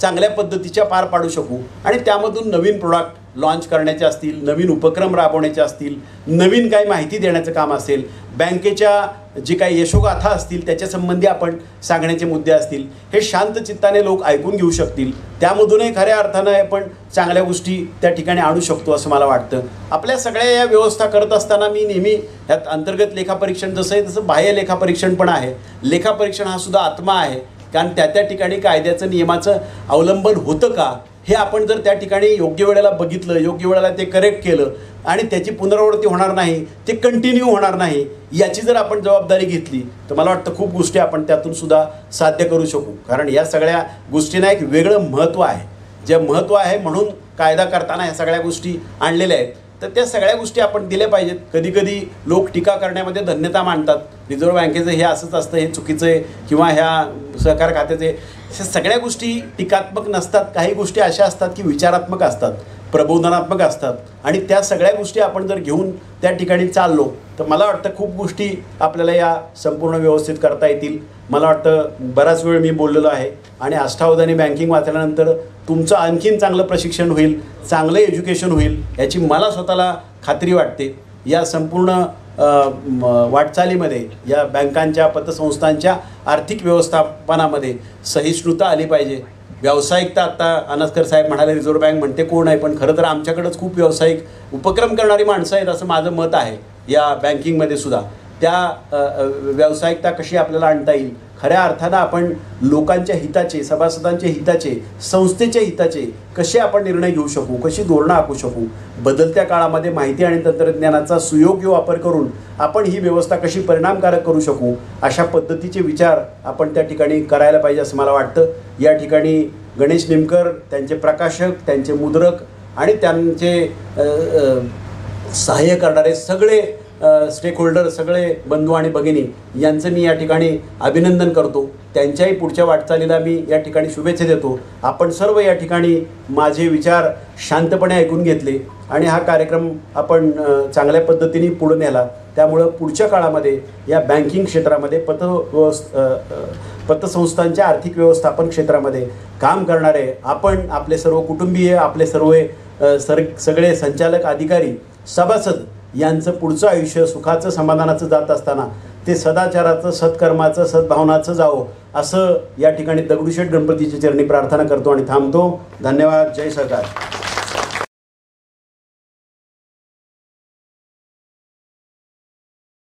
S1: चांगल्या पद्धतीच्या पार पाडू शकू आणि त्यामधून नवीन प्रोडक्ट लॉन्च करण्याचे असतील, नवीन उपक्रम राबवण्याचे असतील, नवीन काही माहिती देण्याचं काम असेल, बँकेच्या जे काही यशोगाथा असतील त्याच्यासंबंधी आपण सांगण्याचे मुद्दे असतील, हे शांत चित्ताने लोक ऐकून घेऊ शकतील. त्यामधूनही खऱ्या अर्थानं आपण चांगल्या गोष्टी त्या ठिकाणी आणू शकतो असं मला वाटतं. आपल्या सगळ्या या व्यवस्था करत असताना मी नेहमी ह्यात अंतर्गत लेखापरीक्षण जसं आहे तसं बाह्य लेखापरीक्षण पण आहे. लेखापरीक्षण हा सुद्धा आत्मा आहे, कारण त्या त्या ठिकाणी कायद्याचं नियमाचं अवलंबन होतं का हे आपण जर त्या ठिकाणी योग्य वेळेला बघितलं, योग्य वेळेला ते करेक्ट केलं आणि त्याची पुनरावृत्ती होणार नाही, ते कंटिन्यू होणार नाही, याची जर आपण जबाबदारी घेतली तर मला वाटतं खूप गोष्टी आपण त्यातून सुद्धा साध्य करू शकू. कारण या सगळ्या गोष्टींना एक वेगळं महत्त्व आहे. जे महत्त्व आहे म्हणून कायदा करताना ह्या सगळ्या गोष्टी आणलेल्या आहेत, तर त्या सगळ्या गोष्टी आपण दिल्या पाहिजेत. कधी कधी लोक टीका करण्यामध्ये धन्यता मानतात, रिझर्व्ह बँकेचं हे असंच असतं, हे चुकीचं आहे, किंवा ह्या सहकार खात्याचे, ह्या सगळ्या गोष्टी टीकात्मक नसतात. काही गोष्टी अशा असतात की विचारात्मक असतात, प्रबोधनात्मक असतात आणि त्या सगळ्या गोष्टी आपण जर घेऊन त्या ठिकाणी चाललो तर मला वाटतं खूप गोष्टी आपल्याला या संपूर्ण व्यवस्थित करता येतील. मला वाटतं बराच वेळ मी बोललेलो आहे आणि अष्टावधानी बँकिंग वाचल्यानंतर तुमचं आणखीन चांगलं प्रशिक्षण होईल, चांगलं एज्युकेशन होईल याची मला स्वतःला खात्री वाटते. या संपूर्ण वाटचालीमध्ये या बँकांच्या पतसंस्थांच्या आर्थिक व्यवस्थापनामध्ये सहिष्णुता आली पाहिजे. व्यावसायिकता, आत्ता अनस्कर साहेब म्हणाले रिझर्व्ह बँक म्हणते कोण आहे, पण खरं तर आमच्याकडंच खूप व्यावसायिक उपक्रम करणारी माणसं आहेत असं माझं मत आहे. या बँकिंगमध्ये सुद्धा त्या व्यावसायिकता कशी आपल्याला आणता येईल, खऱ्या अर्थानं आपण लोकांच्या हिताचे, सभासदांच्या हिताचे, संस्थेच्या हिताचे कसे आपण निर्णय घेऊ शकू, कशी धोरणं आखू शकू, बदलत्या काळामध्ये माहिती आणि तंत्रज्ञानाचा सुयोग्य वापर करून आपण ही व्यवस्था कशी परिणामकारक करू शकू, अशा पद्धतीचे विचार आपण त्या ठिकाणी करायला पाहिजे असं मला वाटतं. या ठिकाणी गणेश निमकर, त्यांचे प्रकाशक, त्यांचे मुद्रक आणि त्यांचे सहाय्य करणारे सगळे स्टेकहोल्डर, सगळे बंधू आणि भगिनी यांचं मी या ठिकाणी अभिनंदन करतो. त्यांच्याही पुढच्या वाटचालीला मी या ठिकाणी शुभेच्छा देतो. आपण सर्व या ठिकाणी माझे विचार शांतपणे ऐकून घेतले आणि हा कार्यक्रम आपण चांगल्या पद्धतीने पुढे नेला. त्यामुळं पुढच्या काळामध्ये या बँकिंग क्षेत्रामध्ये पतसंस्थांच्या आर्थिक व्यवस्थापन क्षेत्रामध्ये काम करणारे आपण, आपले सर्व कुटुंबीय, आपले सर्व सगळे संचालक, अधिकारी, सभासद यांचं पुढचं आयुष्य सुखाचं, समाधानाचं जात असताना ते सदाचाराचं, सत्कर्माचं, सद्भावनाचं जावं असं या ठिकाणी दगडूशेठ गणपतीच्या चरणी प्रार्थना करतो आणि थांबतो. धन्यवाद. जय सरकार.